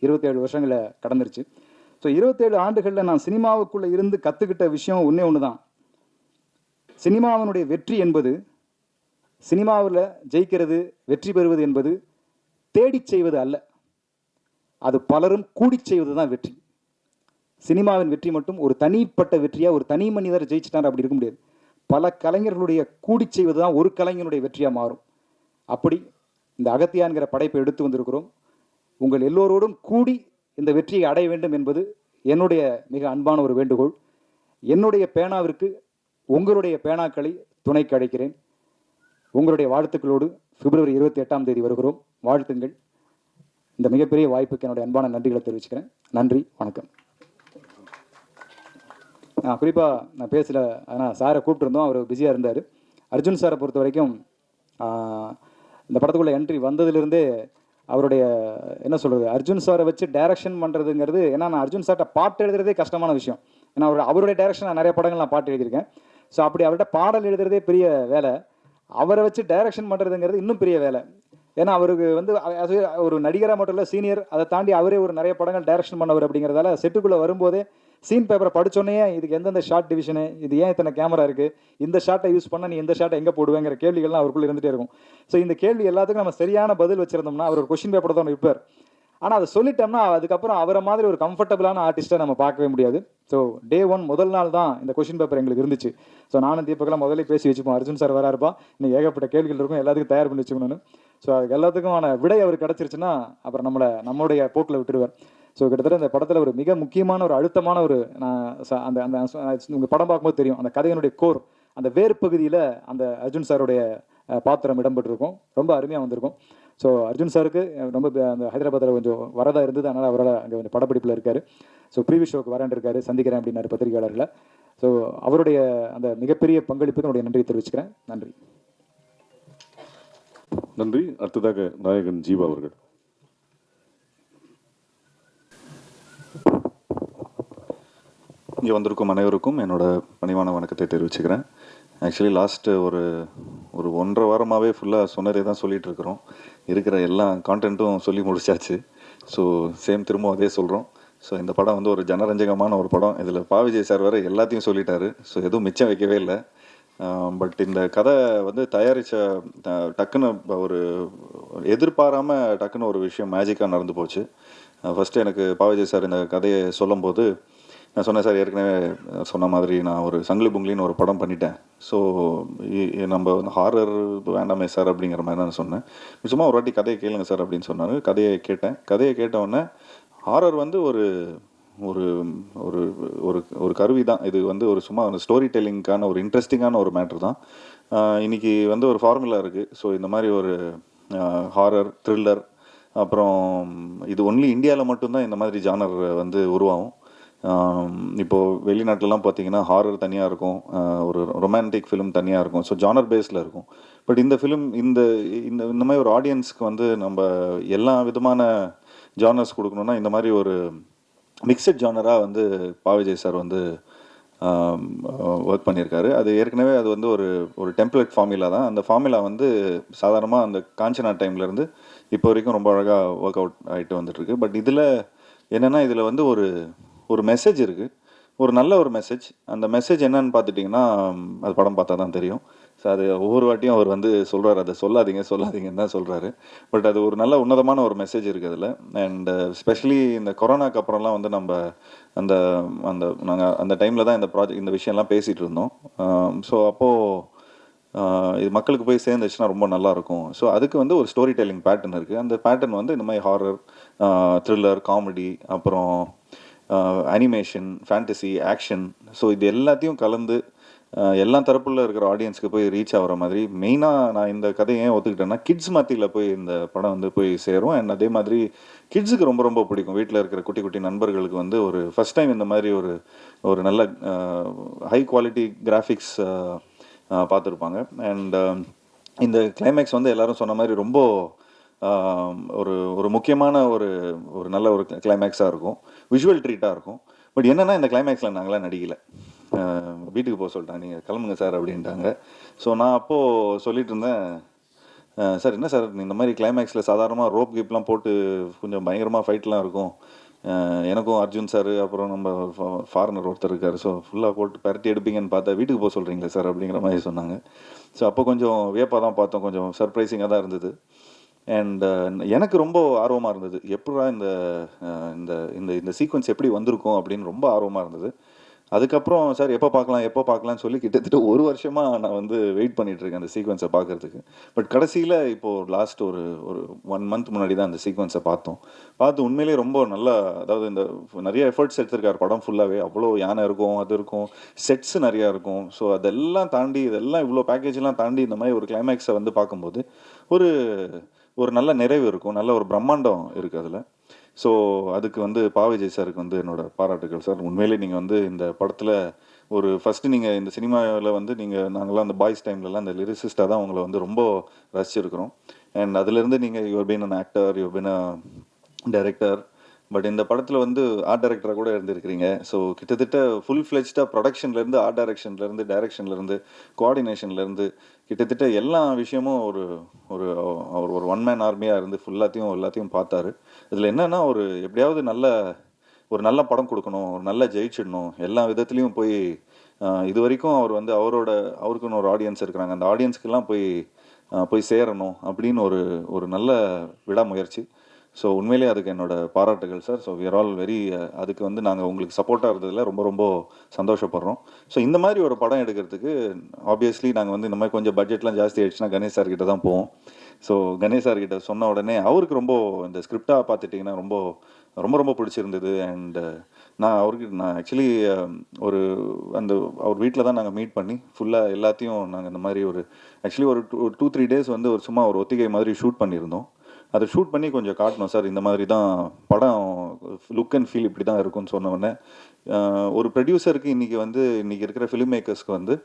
27 வருஷங்களை கடந்துருச்சு. ஸோ 27 ஆண்டுகளில் நான் சினிமாவுக்குள்ளே இருந்து கற்றுக்கிட்ட விஷயம் ஒன்று தான். சினிமாவினுடைய வெற்றி என்பது, சினிமாவில் ஜெயிக்கிறது, வெற்றி பெறுவது என்பது தேடி செய்வது அல்ல, அது பலரும் கூடி செய்வது தான் வெற்றி. சினிமாவின் வெற்றி மட்டும் ஒரு தனிப்பட்ட வெற்றியாக ஒரு தனி மனிதர் ஜெயிச்சிட்டார் அப்படி இருக்க முடியாது. பல கலைஞர்களுடைய கூடி செய்வது தான் ஒரு கலைஞனுடைய வெற்றியாக மாறும். அப்படி இந்த அகத்தியான்கிற படைப்பை எடுத்து வந்திருக்கிறோம். உங்கள் எல்லோரோடும் கூடி இந்த வெற்றியை அடைய வேண்டும் என்பது என்னுடைய மிக அன்பான ஒரு வேண்டுகோள். என்னுடைய பேனாவிற்கு உங்களுடைய பேனாக்களை துணைக்கு அழைக்கிறேன். உங்களுடைய வாழ்த்துக்களோடு பிப்ரவரி 28ஆம் தேதி வருகிறோம். வாழ்த்துங்கள். இந்த மிகப்பெரிய வாய்ப்புக்கு என்னுடைய அன்பான நன்றிகளை தெரிவிச்சுக்கிறேன். நன்றி, வணக்கம். குறிப்பாக நான் பேசல, ஆனால் சாரை கூப்பிட்டுருந்தோம், அவர் பிஸியாக இருந்தார். அர்ஜுன் சாரை பொறுத்த வரைக்கும் இந்த படத்துக்குள்ளே என்ட்ரி வந்ததுலேருந்தே அவருடைய என்ன சொல்கிறது, அர்ஜுன் சாரை வச்சு டைரக்ஷன் பண்ணுறதுங்கிறது, ஏன்னா நான் அர்ஜுன் சார்கிட்ட பாட்டு எழுதுறதே கஷ்டமான விஷயம். ஏன்னா அவருடைய டைரக்ஷன் நான் நிறைய படங்கள் நான் பாட்டு எழுதியிருக்கேன். ஸோ அப்படி அவர்கிட்ட பாடல் எழுதுறதே பெரிய வேலை. அவரை வச்சு டைரக்ஷன் பண்ணுறதுங்கிறது இன்னும் பெரிய வேலை. ஏன்னா அவருக்கு வந்து அது ஒரு நடிகராக மட்டும் இல்லை, சீனியர், அதை தாண்டி அவரே ஒரு நிறைய படங்கள் டைரக்ஷன் பண்ணவர் அப்படிங்கிறதால செட்டுக்குள்ளே வரும்போதே சீன் பேப்பரை படித்தோன்னே இதுக்கு எந்தெந்த ஷார்ட் டிவிஷனு, இது ஏன் இத்தனை கேமரா இருக்குது, இந்த ஷார்ட்டை யூஸ் பண்ணால் நீ இந்த ஷார்ட்டை எங்கே போடுவேங்கிற கேள்விகள்லாம் அவருக்குள்ளே இருந்துகிட்டே இருக்கும். ஸோ இந்த கேள்வி எல்லாத்துக்கும் நம்ம சரியான பதில் வச்சுருந்தோம்னா அவர் ஒரு கொஷின் பேப்பரை தான் இருப்பார். ஆனால் அதை சொல்லிட்டோம்னா அதுக்கப்புறம் அவரை மாதிரி ஒரு கம்ஃபர்டபுளான ஆர்டிஸ்ட்டை நம்ம பார்க்கவே முடியாது. ஸோ டே 1 முதல் நாள் தான் இந்த கொஷின் பேப்பர் எங்களுக்கு இருந்துச்சு. ஸோ நானும் தீபக்கெல்லாம் முதல்ல பேசி வச்சுப்போம், அர்ஜுன் சார் வரா இருப்பா, இன்னும் ஏகப்பட்ட கேள்விகள் இருக்கும், எல்லாத்துக்கும் தயார் பண்ணி வச்சுக்கணும்னு. ஸோ அதுக்கு எல்லாத்துக்குமான விடை அவர் கிடச்சிருச்சுன்னா அப்புறம் நம்மளுடைய போக்கில் விட்டுடுவார். ஸோ கிட்டத்தட்ட இந்த படத்தில் ஒரு மிக முக்கியமான ஒரு அழுத்தமான ஒரு அந்த அந்த உங்கள் படம் பார்க்கும்போது தெரியும், அந்த கதையினுடைய கோர், அந்த வேறு பகுதியில் அந்த அர்ஜுன் சாருடைய பாத்திரம் இடம்பெற்றிருக்கும். ரொம்ப அருமையாக வந்திருக்கும். ஸோ அர்ஜுன் சாருக்கு ரொம்ப அந்த ஹைதராபாத்தில் கொஞ்சம் வரதாக இருந்தது, அதனால் அவரால் அங்கே கொஞ்சம் படப்பிடிப்பில் இருக்கார். ஸோ ப்ரீவியஸ் ஷோக்கு வரேன் இருக்காரு, சந்திக்கிறேன் அப்படின்னாரு பத்திரிகையாளர்களை. ஸோ அவருடைய அந்த மிகப்பெரிய பங்களிப்புக்கு என்னுடைய நன்றியை தெரிவிச்சுக்கிறேன். நன்றி. நன்றி. அடுத்ததாக நாயகன் ஜீவா அவர்கள். இங்கே வந்திருக்கும் அனைவருக்கும் என்னோட பணிவான வணக்கத்தை தெரிவிச்சுக்கிறேன். ஆக்சுவலி லாஸ்ட்டு ஒரு 1.5 வாரமாகவே ஃபுல்லாக சொன்னதே தான் சொல்லிகிட்டு இருக்கிறோம். இருக்கிற எல்லா கான்டென்ட்டும் சொல்லி முடிச்சாச்சு. ஸோ திரும்ப அதே சொல்கிறோம். ஸோ இந்த படம் வந்து ஒரு ஜனரஞ்சகமான ஒரு படம். இதில் விஜய் சார் வேறு எல்லாத்தையும் சொல்லிட்டாரு. ஸோ எதுவும் மிச்சம் வைக்கவே இல்லை. பட் இந்த கதை வந்து தயாரித்த டக்குன்னு ஒரு எதிர்பாராமல் டக்குன்னு ஒரு விஷயம் மேஜிக்காக நடந்து போச்சு. ஃபஸ்ட்டு எனக்கு விஜய் சார் இந்த கதையை சொல்லும்போது நான் சொன்னேன், சார் ஏற்கனவே சொன்ன மாதிரி நான் ஒரு சங்கிலி புங்கிலின்னு ஒரு படம் பண்ணிட்டேன். ஸோ நம்ம ஹாரர் வேண்டாமே சார் அப்படிங்கிற மாதிரி தான் சொன்னேன். சும்மா ஒரு வாட்டி கதையை கேளுங்க சார் அப்படின்னு சொன்னார். கதையை கேட்டவுடனே ஹாரர் வந்து ஒரு ஒரு ஒரு ஒரு கருவி தான். இது வந்து ஒரு சும்மா ஒரு ஸ்டோரி டெல்லிங்கான ஒரு இன்ட்ரெஸ்டிங்கான ஒரு மேட்ரு தான். இன்றைக்கி வந்து ஒரு ஃபார்முலா இருக்குது. ஸோ இந்த மாதிரி ஒரு ஹாரர், த்ரில்லர், அப்புறம் இது ஒன்லி இந்தியாவில் மட்டும்தான் இந்த மாதிரி ஜானர் வந்து உருவாகும். இப்போது வெளிநாட்டிலலாம் பார்த்தீங்கன்னா ஹாரர் தனியாக இருக்கும், ஒரு ரொமான்டிக் ஃபிலிம் தனியாக இருக்கும். ஸோ ஜானர் பேஸில் இருக்கும். பட் இந்த ஃபிலிம் இந்த இந்த மாதிரி ஒரு ஆடியன்ஸ்க்கு வந்து நம்ம எல்லா விதமான ஜானர்ஸ் கொடுக்கணுன்னா இந்த மாதிரி ஒரு மிக்சட் ஜானராக வந்து விஜய் சார் வந்து ஒர்க் பண்ணியிருக்காரு. அது ஏற்கனவே அது வந்து ஒரு டெம்ப்ளேட் ஃபார்முலா தான். அந்த ஃபார்முலா வந்து சாதாரணமாக அந்த காஞ்சனா டைம்லேருந்து இப்போ வரைக்கும் ரொம்ப அழகாக ஒர்க் அவுட் ஆகிட்டு வந்துட்டுருக்கு. பட் இதில் என்னென்னா, இதில் வந்து ஒரு மெசேஜ் இருக்குது, ஒரு நல்ல ஒரு மெசேஜ். அந்த மெசேஜ் என்னன்னு பார்த்துட்டிங்கன்னா அது படம் பார்த்தா தான் தெரியும். ஸோ அது ஒவ்வொரு வாட்டியும் அவர் வந்து சொல்கிறார், அதை சொல்லாதீங்கன்னு தான் சொல்கிறாரு. பட் அது ஒரு நல்ல உன்னதமான ஒரு மெசேஜ் இருக்குது அதில். அண்ட் ஸ்பெஷலி இந்த கொரோனாக்கு அப்புறம்லாம் வந்து நம்ம நாங்கள் அந்த டைமில் தான் இந்த விஷயம்லாம் பேசிகிட்டு இருந்தோம். ஸோ அப்போது இது மக்களுக்கு போய் சேர்ந்துச்சுன்னா ரொம்ப நல்லாயிருக்கும். ஸோ அதுக்கு வந்து ஒரு ஸ்டோரி டெல்லிங் பேட்டர்ன் இருக்குது. அந்த பேட்டர்ன் வந்து இந்த மாதிரி ஹாரர், த்ரில்லர், காமெடி, அப்புறம் அனிமேஷன், ஃபேண்டசி, ஆக்ஷன், ஸோ இது எல்லாத்தையும் கலந்து எல்லா தரப்புல இருக்கிற ஆடியன்ஸ்க்கு போய் ரீச் ஆகிற மாதிரி மெயினாக நான் இந்த கதையை ஏன் ஒத்துக்கிட்டேன்னா, கிட்ஸ் மத்தியில் போய் இந்த படம் வந்து போய் சேரும். அண்ட் அதே மாதிரி கிட்ஸுக்கு ரொம்ப ரொம்ப பிடிக்கும். வீட்டில் இருக்கிற குட்டி குட்டி நண்பர்களுக்கு வந்து ஒரு ஃபஸ்ட் டைம் இந்த மாதிரி ஒரு நல்ல ஹை குவாலிட்டி கிராஃபிக்ஸ் பார்த்துருப்பாங்க. அண்ட் இந்த கிளைமேக்ஸ் வந்து எல்லோரும் சொன்ன மாதிரி ரொம்ப ஒரு முக்கியமான ஒரு நல்ல ஒரு கிளைமேக்ஸாக இருக்கும், விஷுவல் ட்ரீட்டாக இருக்கும். பட் என்னென்னா, இந்த கிளைமேக்ஸில் நாங்களாம் நடிக்கலை. வீட்டுக்கு போக சொல்லிட்டாங்க, நீங்கள் கிளம்புங்க சார் அப்படின்ட்டாங்க. ஸோ நான் அப்போது சொல்லிட்டு இருந்தேன், சார் என்ன சார் இந்த மாதிரி கிளைமேக்ஸில் சாதாரணமாக ரோப் கீப்லாம் போட்டு கொஞ்சம் பயங்கரமாக ஃபைட்லாம் இருக்கும், எனக்கும் அர்ஜுன் சார் அப்புறம் நம்ம ஃபாரினர் ஒருத்தர் இருக்கார், ஸோ ஃபுல்லாக போட்டு பரட்டி எடுப்பீங்கன்னு பார்த்தா வீட்டுக்கு போக சொல்கிறீங்களே சார் அப்படிங்கிற மாதிரி சொன்னாங்க. ஸோ அப்போ கொஞ்சம் வியப்பாக தான் பார்த்தோம், கொஞ்சம் சர்ப்ரைசிங்காக தான் இருந்தது. அண்ட் எனக்கு ரொம்ப ஆர்வமாக இருந்தது, எப்படா இந்த சீக்வன்ஸ் எப்படி வந்திருக்கும் அப்படின்னு ரொம்ப ஆர்வமாக இருந்தது. அதுக்கப்புறம் சார் எப்போ பார்க்கலாம்னு சொல்லி கிட்டத்தட்ட 1 வருஷமாக நான் வந்து வெயிட் பண்ணிகிட்ருக்கேன் அந்த சீக்வன்ஸை பார்க்குறதுக்கு. பட் கடைசியில் இப்போது லாஸ்ட் ஒரு 1 மந்த் முன்னாடி தான் அந்த சீக்வன்ஸை பார்த்து உண்மையிலேயே ரொம்ப நல்லா, அதாவது இந்த நிறைய எஃபர்ட்ஸ் எடுத்திருக்கார் படம் ஃபுல்லாகவே. அவ்வளோ யானை இருக்கும், அது இருக்கும், செட்ஸ் நிறையா இருக்கும். ஸோ அதெல்லாம் தாண்டி, இதெல்லாம் இவ்வளோ பேக்கேஜெலாம் தாண்டி இந்த மாதிரி ஒரு கிளைமேக்ஸை வந்து பார்க்கும்போது ஒரு நல்ல நிறைவு இருக்கும், நல்ல ஒரு பிரம்மாண்டம் இருக்குது அதில். ஸோ அதுக்கு வந்து விஜய் சாருக்கு வந்து என்னோடய பாராட்டுகள் சார். உண்மையிலே நீங்கள் வந்து இந்த படத்தில் ஃபஸ்ட்டு நீங்கள் இந்த சினிமாவில் வந்து நாங்களாம் அந்த பாய்ஸ் டைம்லலாம் அந்த லிரிசிஸ்டாக தான் உங்களை வந்து ரொம்ப ரசிச்சிருக்கிறோம். அண்ட் அதுலேருந்து நீங்கள் your been an actor, your been a director, but இந்த படத்தில் வந்து ஆர்ட் டைரக்டராக கூட இருந்திருக்கிறீங்க. ஸோ கிட்டத்தட்ட ஃபுல் ஃப்ளெஜ்டாக ப்ரொடக்ஷன்லேருந்து ஆர்ட் டைரக்ஷன்லேருந்து டைரக்ஷன்லேருந்து கோஆர்டினேஷன்லேருந்து கிட்டத்தட்ட எல்லா விஷயமும் ஒரு ஒரு அவர் ஒரு ஒன் மேன் ஆர்மியாக இருந்து எல்லாத்தையும் பார்த்தாரு. இதில் என்னென்னா எப்படியாவது ஒரு நல்ல படம் கொடுக்கணும், ஒரு நல்ல ஜெயிச்சிடணும், எல்லா விதத்துலேயும் போய் இது வரைக்கும் அவர் வந்து அவருக்குன்னு ஒரு ஆடியன்ஸ் இருக்கிறாங்க, அந்த ஆடியன்ஸ்க்கெல்லாம் போய் சேரணும் அப்படின்னு ஒரு நல்ல விடாமுயற்சி. ஸோ உண்மையிலேயே அதுக்கு என்னோட பாராட்டுகள் sir. So we are all very அதுக்கு வந்து நாங்கள் உங்களுக்கு சப்போர்ட்டாக இருந்ததில் ரொம்ப ரொம்ப சந்தோஷப்படுறோம். ஸோ இந்த மாதிரி ஒரு படம் எடுக்கிறதுக்கு ஆப்வியஸ்லி நாங்கள் வந்து இந்த மாதிரி கொஞ்சம் பட்ஜெட்லாம் ஜாஸ்தி ஆகிடுச்சுன்னா கணேஷ் சார்கிட்ட தான் போவோம். ஸோ கணேஷ் சார்கிட்ட சொன்ன உடனே அவருக்கு ரொம்ப இந்த ஸ்கிரிப்டாக பார்த்துட்டிங்கன்னா ரொம்ப ரொம்ப ரொம்ப பிடிச்சிருந்தது. அண்ட் நான் ஆக்சுவலி அவர் வீட்டில் தான் நாங்கள் மீட் பண்ணி ஃபுல்லாக எல்லாத்தையும் நாங்கள் இந்த மாதிரி ஆக்சுவலி ஒரு 2-3 days வந்து சும்மா ஒரு ஒத்திகை மாதிரி ஷூட் பண்ணியிருந்தோம். அதை ஷூட் பண்ணி கொஞ்சம் காட்டணும் சார், இந்த மாதிரி தான் படம் லுக் அண்ட் ஃபீல் இப்படி தான் இருக்கும்னு சொன்ன உடனே ஒரு ப்ரொடியூசருக்கு இன்றைக்கி இருக்கிற ஃபிலிம் மேக்கர்ஸ்க்கு வந்து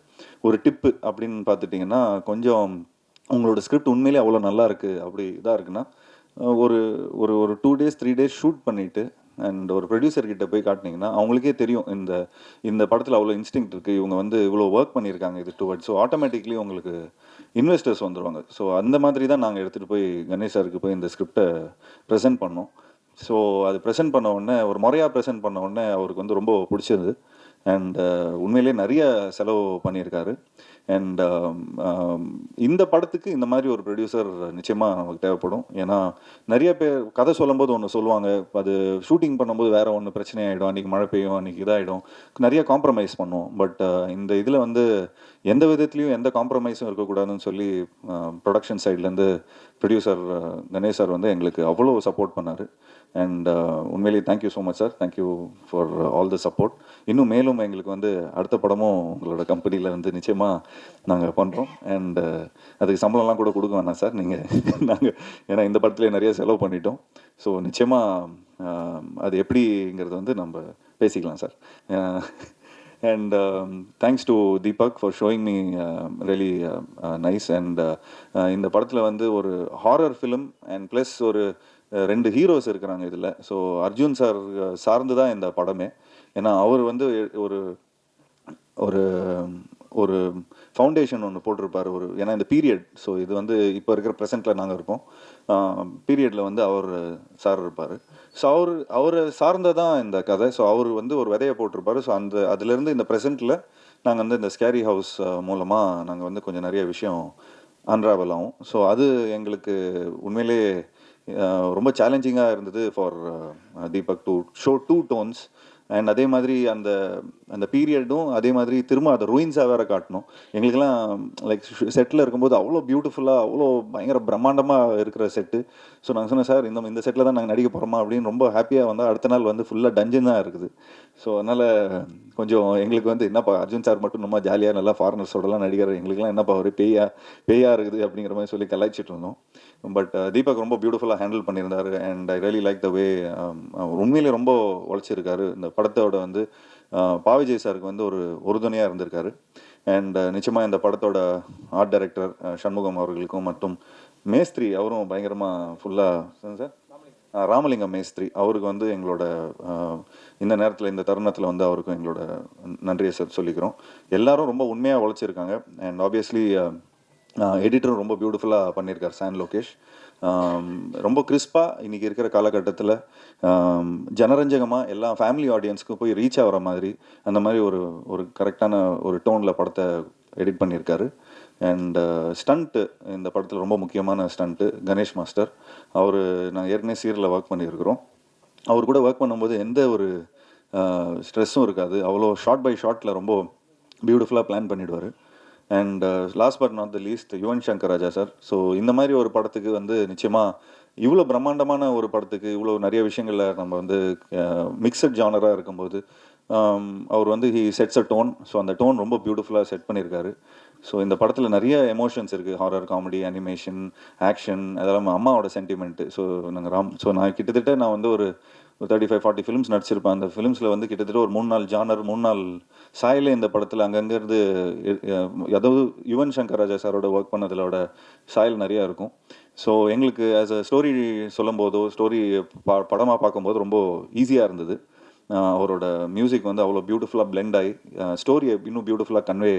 ஒரு டிப்பு அப்படின்னு பார்த்துட்டிங்கன்னா, கொஞ்சம் உங்களோட ஸ்கிரிப்ட் உண்மையிலே அவ்வளோ நல்லா இருக்குது அப்படி இதாக இருக்குன்னா ஒரு ஒரு ஒரு 2 days 3 days ஷூட் பண்ணிவிட்டு அண்ட் ஒரு ப்ரொடியூசர்கிட்ட போய் காட்டினீங்கன்னா அவங்களுக்கே தெரியும் இந்த படத்தில் அவ்வளோ இன்ஸ்டிங் இருக்குது, இவங்க வந்து இவ்வளோ ஒர்க் பண்ணியிருக்காங்க இது டுவர்ட்ஸ். ஸோ ஆட்டோமேட்டிக்லி உங்களுக்கு இன்வெஸ்டர்ஸ் வந்துடுவாங்க. ஸோ அந்த மாதிரி தான் நாங்கள் எடுத்துகிட்டு போய் கணேஷ் சாருக்கு போய் இந்த ஸ்கிரிப்டை ப்ரெசென்ட் பண்ணோம். ஸோ அது ப்ரெசென்ட் பண்ண உடனே ஒரு முறையாக ப்ரெசென்ட் பண்ண உடனே அவருக்கு வந்து ரொம்ப பிடிச்சிருது. அண்ட் உண்மையிலேயே நிறைய செலவு பண்ணியிருக்காரு. அண்ட் இந்த படத்துக்கு இந்த மாதிரி ஒரு ப்ரொடியூசர் நிச்சயமாக நமக்கு தேவைப்படும். ஏன்னா நிறைய பேர் கதை சொல்லும்போது ஒன்று சொல்லுவாங்க, அது ஷூட்டிங் பண்ணும்போது வேறு ஒன்று பிரச்சனை ஆகிடும், அன்றைக்கி மழை பெய்யும், அன்றைக்கி இதாகிடும், நிறைய காம்ப்ரமைஸ் பண்ணுவோம். பட் இந்த இதில் வந்து எந்த விதத்துலையும் எந்த காம்ப்ரமைஸும் இருக்கக்கூடாதுன்னு சொல்லி ப்ரொடக்ஷன் சைட்லேருந்து ப்ரொடியூசர் கணேஷ் சார் வந்து எங்களுக்கு அவ்வளோ சப்போர்ட் பண்ணார். அண்ட் உண்மையிலேயே thank you so much sir, thank you for all the support. இன்னும் மேலும் எங்களுக்கு வந்து அடுத்த படமும் உங்களோட கம்பெனியில் வந்து நிச்சயமாக நாங்கள் பண்ணுறோம். அண்ட் அதுக்கு சம்பளம்லாம் கூட கொடுக்க வேணாம் சார், நாங்கள் ஏன்னா இந்த படத்துலேயே நிறைய செலவு பண்ணிட்டோம். ஸோ நிச்சயமாக அது எப்படிங்கிறது வந்து நம்ம பேசிக்கலாம் sir. And thanks to Deepak for showing me really nice. And இந்த படத்தில் வந்து ஒரு ஹாரர் ஃபிலிம் அண்ட் ப்ளஸ் ஒரு 2 ஹீரோஸ் இருக்கிறாங்க இதில். ஸோ அர்ஜுன் சார் சார்ந்து தான் இந்த படமே. ஏன்னா அவர் வந்து ஒரு ஒரு ஒரு ஃபவுண்டேஷன் ஒன்று போட்டிருப்பார் ஏன்னா இந்த பீரியட். ஸோ இது வந்து இப்போ இருக்கிற ப்ரெசென்ட்டில் நாங்கள் இருப்போம், பீரியடில் வந்து அவர் சார் இருப்பார். ஸோ அவரை சார்ந்ததான் இந்த கதை. ஸோ அவர் வந்து ஒரு விதையை போட்டிருப்பார். ஸோ அதுலேருந்து இந்த ப்ரெசென்ட்டில் நாங்கள் வந்து இந்த ஸ்கேரி ஹவுஸ் மூலமாக நாங்கள் வந்து கொஞ்சம் நிறைய விஷயம் அன்ராவல் ஆகும். ஸோ அது எங்களுக்கு உண்மையிலே ரொம்ப சேலஞ்சிங்காக இருந்தது for Deepak to show 2 tones. And அதே மாதிரி அந்த பீரியடும் அதே மாதிரி திரும்ப அதை ரூயின்ஸாக வேறு காட்டணும். எங்களுக்கெல்லாம் லைக் செட்டில் இருக்கும்போது அவ்வளோ பியூட்டிஃபுல்லாக அவ்வளோ பயங்கர பிரம்மாண்டமாக இருக்கிற செட்டு. ஸோ நாங்கள் சொன்னேன் சார், இந்த செட்டில் தான் நாங்கள் நடிக்க போகிறோமா அப்படின்னு ரொம்ப ஹாப்பியாக வந்தால் அடுத்த நாள் வந்து ஃபுல்லாக டஞ்சன் தான் இருக்குது. ஸோ அதனால் கொஞ்சம் எங்களுக்கு வந்து என்னப்பா அர்ஜுன் சார் மட்டும் ரொம்ப ஜாலியாக நல்லா ஃபாரினர்ஸோடலாம் நடிகர், எங்களுக்குலாம் என்னப்பா ஒரு பேயாக இருக்குது அப்படிங்கிற மாதிரி சொல்லி கலாய்ச்சிட்டு இருந்தோம். பட் தீபக் ரொம்ப பியூட்டிஃபுல்லாக ஹேண்டில் பண்ணியிருந்தார். And I really like the way உண்மையிலே ரொம்ப உழைச்சிருக்காரு. இந்த படத்தோட வந்து பாவிஜய் சாருக்கு வந்து ஒரு உறுதுணையாக இருந்திருக்காரு. அண்ட் நிச்சயமாக இந்த படத்தோட ஆர்ட் டைரக்டர் சண்முகம் அவர்களுக்கும் மற்றும் மேஸ்திரி அவரும் பயங்கரமாக ஃபுல்லாக சார் ராமலிங்கம் மேஸ்திரி அவருக்கு வந்து எங்களோட இந்த நேரத்தில் இந்த தருணத்தில் வந்து அவருக்கும் எங்களோட நன்றியை சொல்லிக்கிறோம். எல்லாரும் ரொம்ப உண்மையாக உழைச்சிருக்காங்க. அண்ட் ஆப்வியஸ்லி எடிட்டரும் ரொம்ப பியூட்டிஃபுல்லாக பண்ணியிருக்கார் சான் லோகேஷ். ரொம்ப கிறிஸ்பாக இன்றைக்கி இருக்கிற காலகட்டத்தில் ஜனரஞ்சகமாக எல்லா ஃபேமிலி ஆடியன்ஸுக்கும் போய் ரீச் ஆகிற மாதிரி அந்த மாதிரி ஒரு கரெக்டான ஒரு டோனில் படத்தை எடிட் பண்ணியிருக்காரு. அண்ட் ஸ்டண்ட்டு இந்த படத்தில் ரொம்ப முக்கியமான ஸ்டண்ட்டு கணேஷ் மாஸ்டர். நாங்கள் ஏற்கனவே சீரியலில் ஒர்க் பண்ணியிருக்கிறோம். அவர் கூட ஒர்க் பண்ணும்போது எந்த ஒரு ஸ்ட்ரெஸ்ஸும் இருக்காது. அவ்வளோ ஷார்ட் பை ஷார்ட்டில் ரொம்ப பியூட்டிஃபுல்லாக பிளான் பண்ணிவிடுவார். And last but not the least Yuvan Shankar Raja sir. So இந்த மாதிரி ஒரு படத்துக்கு வந்து நிச்சயமாக இவ்வளோ பிரம்மாண்டமான ஒரு படத்துக்கு இவ்வளோ நிறைய விஷயங்களில் நம்ம வந்து மிக்சட் ஜானராக இருக்கும்போது அவர் வந்து he sets a tone. So அந்த டோன் ரொம்ப பியூட்டிஃபுல்லாக செட் பண்ணியிருக்காரு. ஸோ இந்த படத்தில் நிறைய எமோஷன்ஸ் இருக்குது, ஹாரர், காமெடி, அனிமேஷன், ஆக்ஷன், அதெல்லாம் அம்மாவோட சென்டிமெண்ட்டு. ஸோ நான் கிட்டத்தட்ட நான் வந்து ஒரு 35-40 ஃபிலிம்ஸ் நடிச்சிருப்பேன். அந்த ஃபிலிம்ஸில் வந்து கிட்டத்தட்ட ஒரு 3-4 ஜானர் 3-4 சாயலே இந்த படத்தில் அங்கங்கேருந்து அதாவது யுவன் சங்கர் ராஜா சாரோட ஒர்க் பண்ணதிலோட சாயல் நிறையா இருக்கும். ஸோ எங்களுக்கு ஆஸ் அ ஸ்டோரி சொல்லும் போதோ ஸ்டோரி படமாக பார்க்கும்போது ரொம்ப ஈஸியாக இருந்தது. அவரோட மியூசிக் வந்து அவ்வளோ பியூட்டிஃபுல்லாக பிளெண்ட் ஆகி ஸ்டோரியை இன்னும் பியூட்டிஃபுல்லாக கன்வே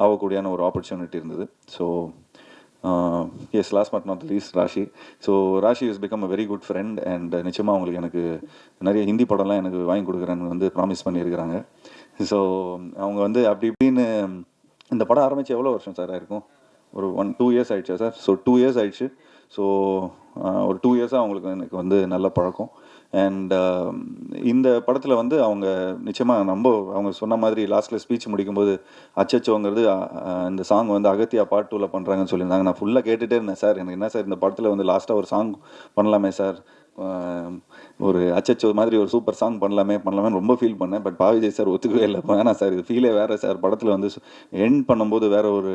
ஆகக்கூடியான ஒரு ஆப்பர்ச்சுனிட்டி இருந்தது. So yes, last but not least Rashi. So Rashi is become a very good friend and நிச்சயமாக அவங்களுக்கு எனக்கு நிறைய ஹிந்தி படம்லாம் எனக்கு வாங்கி கொடுக்குறேன்னு வந்து ப்ராமிஸ் பண்ணியிருக்கிறாங்க. ஸோ அவங்க வந்து அப்படி இப்படின்னு இந்த படம் ஆரம்பித்து எவ்வளோ வருஷம் சார் ஆயிருக்கும்? ஒரு 2 இயர்ஸ் ஆயிடுச்சா சார்? ஸோ 2 இயர்ஸ் ஆயிடுச்சு. ஸோ ஒரு 2 இயர்ஸாக அவங்களுக்கு எனக்கு வந்து நல்ல பழக்கம். அண்ட் இந்த படத்தில் வந்து அவங்க நிச்சயமாக அவங்க சொன்ன மாதிரி லாஸ்ட்டில் ஸ்பீச் முடிக்கும்போது அச்சச்சோங்கிறது இந்த சாங் வந்து அகத்தியா பார்ட் 2ல் பண்ணுறாங்கன்னு சொல்லியிருந்தாங்க. நான் ஃபுல்லாக கேட்டுகிட்டே இருந்தேன். சார் எனக்கு என்ன சார் இந்த படத்தில் வந்து லாஸ்ட்டாக ஒரு சாங் பண்ணலாமே சார், ஒரு அச்சச்சோ மாதிரி ஒரு சூப்பர் சாங் பண்ணலாமேன்னு ரொம்ப ஃபீல் பண்ணேன். பட் பாவிஜய் சார் ஒத்துக்கவே இல்லை. வேணாம் சார், இது ஃபீலே வேறு சார், படத்தில் வந்து எண்ட் பண்ணும்போது வேறு ஒரு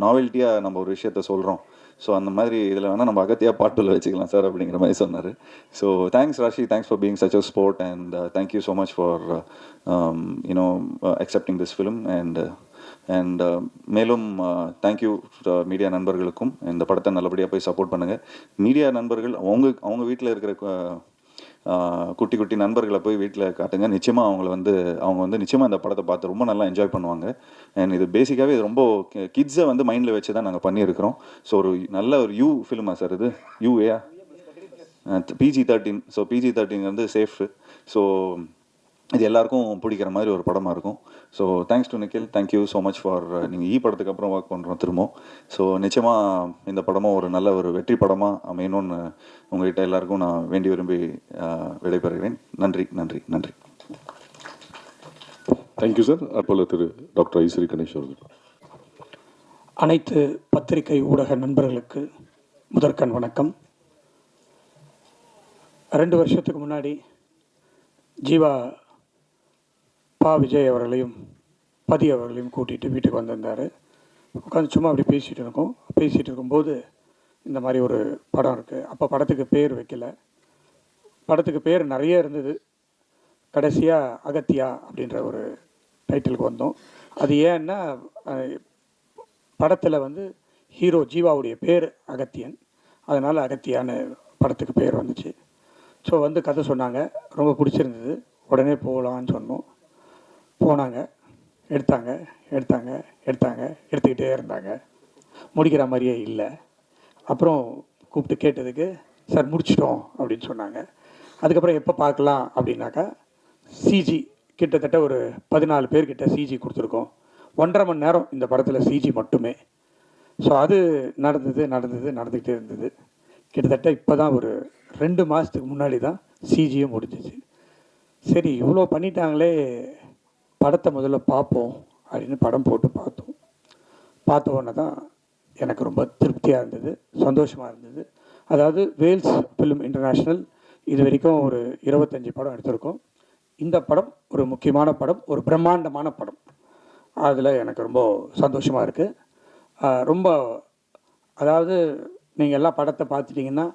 நாவல்ட்டியாக நம்ம ஒரு விஷயத்த சொல்கிறோம். ஸோ அந்த மாதிரி இதில் வேணால் நம்ம அகத்தியா பாட்டில் வச்சுக்கலாம் சார் அப்படிங்கிற மாதிரி சொன்னார். So thanks Raashi, thanks for being such a sport and thank you so much for you know accepting this film. And மேலும் தேங்க்யூ மீடியா நண்பர்களுக்கும். இந்த படத்தை நல்லபடியாக போய் சப்போர்ட் பண்ணுங்கள். மீடியா நண்பர்கள் அவங்க வீட்டில் இருக்கிற குட்டி குட்டி நண்பர்களை போய் வீட்டில் காட்டுங்க. நிச்சயமாக அவங்க வந்து நிச்சயமாக இந்த படத்தை பார்த்து ரொம்ப நல்லா என்ஜாய் பண்ணுவாங்க. அண்ட் இது பேசிக்காகவே இது ரொம்ப கிட்ஸை வந்து மைண்டில் வச்சு தான் நாங்கள் பண்ணியிருக்கிறோம். ஸோ ஒரு நல்ல ஒரு யூ ஃபிலிமா சார் இது? யூஏயா? PG-13. ஸோ PG-13 வந்து சேஃபு. ஸோ இது எல்லாருக்கும் பிடிக்கிற மாதிரி ஒரு படமாக இருக்கும். So thanks to Nikhil, thank you so much for நீங்கள் படத்துக்கு அப்புறம் ஒர்க் பண்ணுறோம் திரும்ப. ஸோ நிச்சயமாக இந்த படமும் ஒரு நல்ல ஒரு வெற்றி படமாக அமையணும்னு உங்கள்கிட்ட எல்லாருக்கும் நான் வேண்டி விரும்பி விடைபெறுகிறேன். நன்றி நன்றி நன்றி. Thank you sir. அப்போல திரு டாக்டர் ஐஸ்வரி கணேஷ் அவர்கள். அனைத்து பத்திரிகை ஊடக நண்பர்களுக்கு முதற்கண் வணக்கம். 2 வருஷத்துக்கு முன்னாடி ஜீவா விஜய் அவர்களையும் பதி அவர்களையும் கூட்டிகிட்டு வீட்டுக்கு வந்திருந்தார். உட்காந்து சும்மா அப்படி பேசிகிட்டு இருக்கும்போது இந்த மாதிரி ஒரு படம் இருக்குது. அப்போ படத்துக்கு பேர் வைக்கல, படத்துக்கு பேர் நிறைய இருந்தது. கடைசியாக அகத்தியா அப்படின்ற ஒரு டைட்டிலுக்கு வந்தோம். அது ஏன்னா படத்தில் வந்து ஹீரோ ஜீவாவுடைய பேர் அகத்தியன், அதனால் அகத்தியான்னு படத்துக்கு பேர் வந்துச்சு. ஸோ வந்து கதை சொன்னாங்க, ரொம்ப பிடிச்சிருந்தது. உடனே போகலான்னு சொன்னோம். போனாங்க, எடுத்துக்கிட்டே இருந்தாங்க. முடிக்கிற மாதிரியே இல்லை. அப்புறம் கூப்பிட்டு கேட்டதுக்கு சார் முடிச்சிட்டோம் அப்படின்னு சொன்னாங்க. அதுக்கப்புறம் எப்போ பார்க்கலாம் அப்படின்னாக்கா சிஜி கிட்டத்தட்ட ஒரு 14 பேர்கிட்ட சிஜி கொடுத்துருக்கோம். 1.5 மணி நேரம் இந்த படத்தில் சிஜி மட்டுமே. ஸோ அது நடந்துக்கிட்டே இருந்தது. கிட்டத்தட்ட இப்போ தான் ஒரு 2 மாதத்துக்கு முன்னாடி தான் சிஜியும் முடிஞ்சிச்சு. சரி, இவ்வளோ பண்ணிட்டாங்களே, படத்தை முதல்ல பார்ப்போம் அப்படின்னு படம் போட்டு பார்த்த உடனே தான் எனக்கு ரொம்ப திருப்தியாக இருந்தது, சந்தோஷமாக இருந்தது. அதாவது வேல்ஸ் ஃபிலிம் இன்டர்நேஷ்னல் இது வரைக்கும் ஒரு 25 படம் எடுத்திருக்கோம். இந்த படம் ஒரு முக்கியமான படம், ஒரு பிரம்மாண்டமான படம். அதில் எனக்கு ரொம்ப சந்தோஷமாக இருக்குது. ரொம்ப அதாவது நீங்கள் எல்லாம் படத்தை பார்த்துட்டிங்கன்னா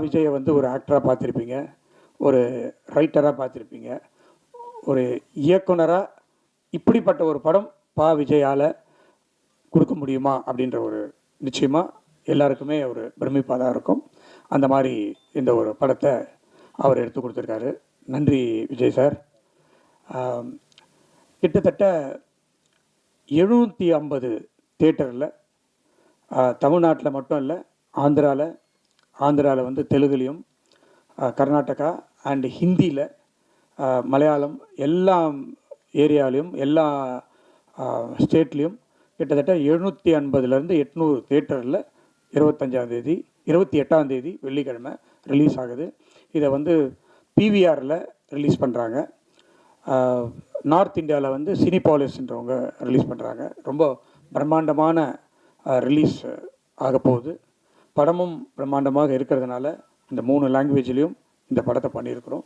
விஜயை வந்து ஒரு ஆக்டராக பார்த்துருப்பீங்க, ஒரு ரைட்டராக பார்த்துருப்பீங்க, ஒரு இயக்குனராக இப்படிப்பட்ட ஒரு படம் விஜயால் கொடுக்க முடியுமா அப்படின்ற ஒரு நிச்சயமாக எல்லாருக்குமே ஒரு பிரமிப்பாக தான் இருக்கும். அந்த மாதிரி இந்த ஒரு படத்தை அவர் எடுத்து கொடுத்துருக்காரு. நன்றி விஜய் சார். கிட்டத்தட்ட 750 தியேட்டரில் தமிழ்நாட்டில் மட்டும் இல்லை, ஆந்திராவில் வந்து தெலுங்குலேயும், கர்நாடகா அண்டு ஹிந்தியில், மலையாளம், எல்லா ஏரியாலையும் எல்லா ஸ்டேட்லேயும் கிட்டத்தட்ட 750லேருந்து 800 தியேட்டரில் 28ஆம் தேதி வெள்ளிக்கிழமை ரிலீஸ் ஆகுது. இதை வந்து PVRல ரிலீஸ் பண்ணுறாங்க. நார்த் இந்தியாவில் வந்து சினிபாலிஸ்ன்றவங்க ரிலீஸ் பண்ணுறாங்க. ரொம்ப பிரம்மாண்டமான ரிலீஸ் ஆக போகுது. படமும் பிரம்மாண்டமாக இருக்கிறதுனால இந்த 3 லாங்குவேஜ்லேயும் இந்த படத்தை பண்ணியிருக்கிறோம்.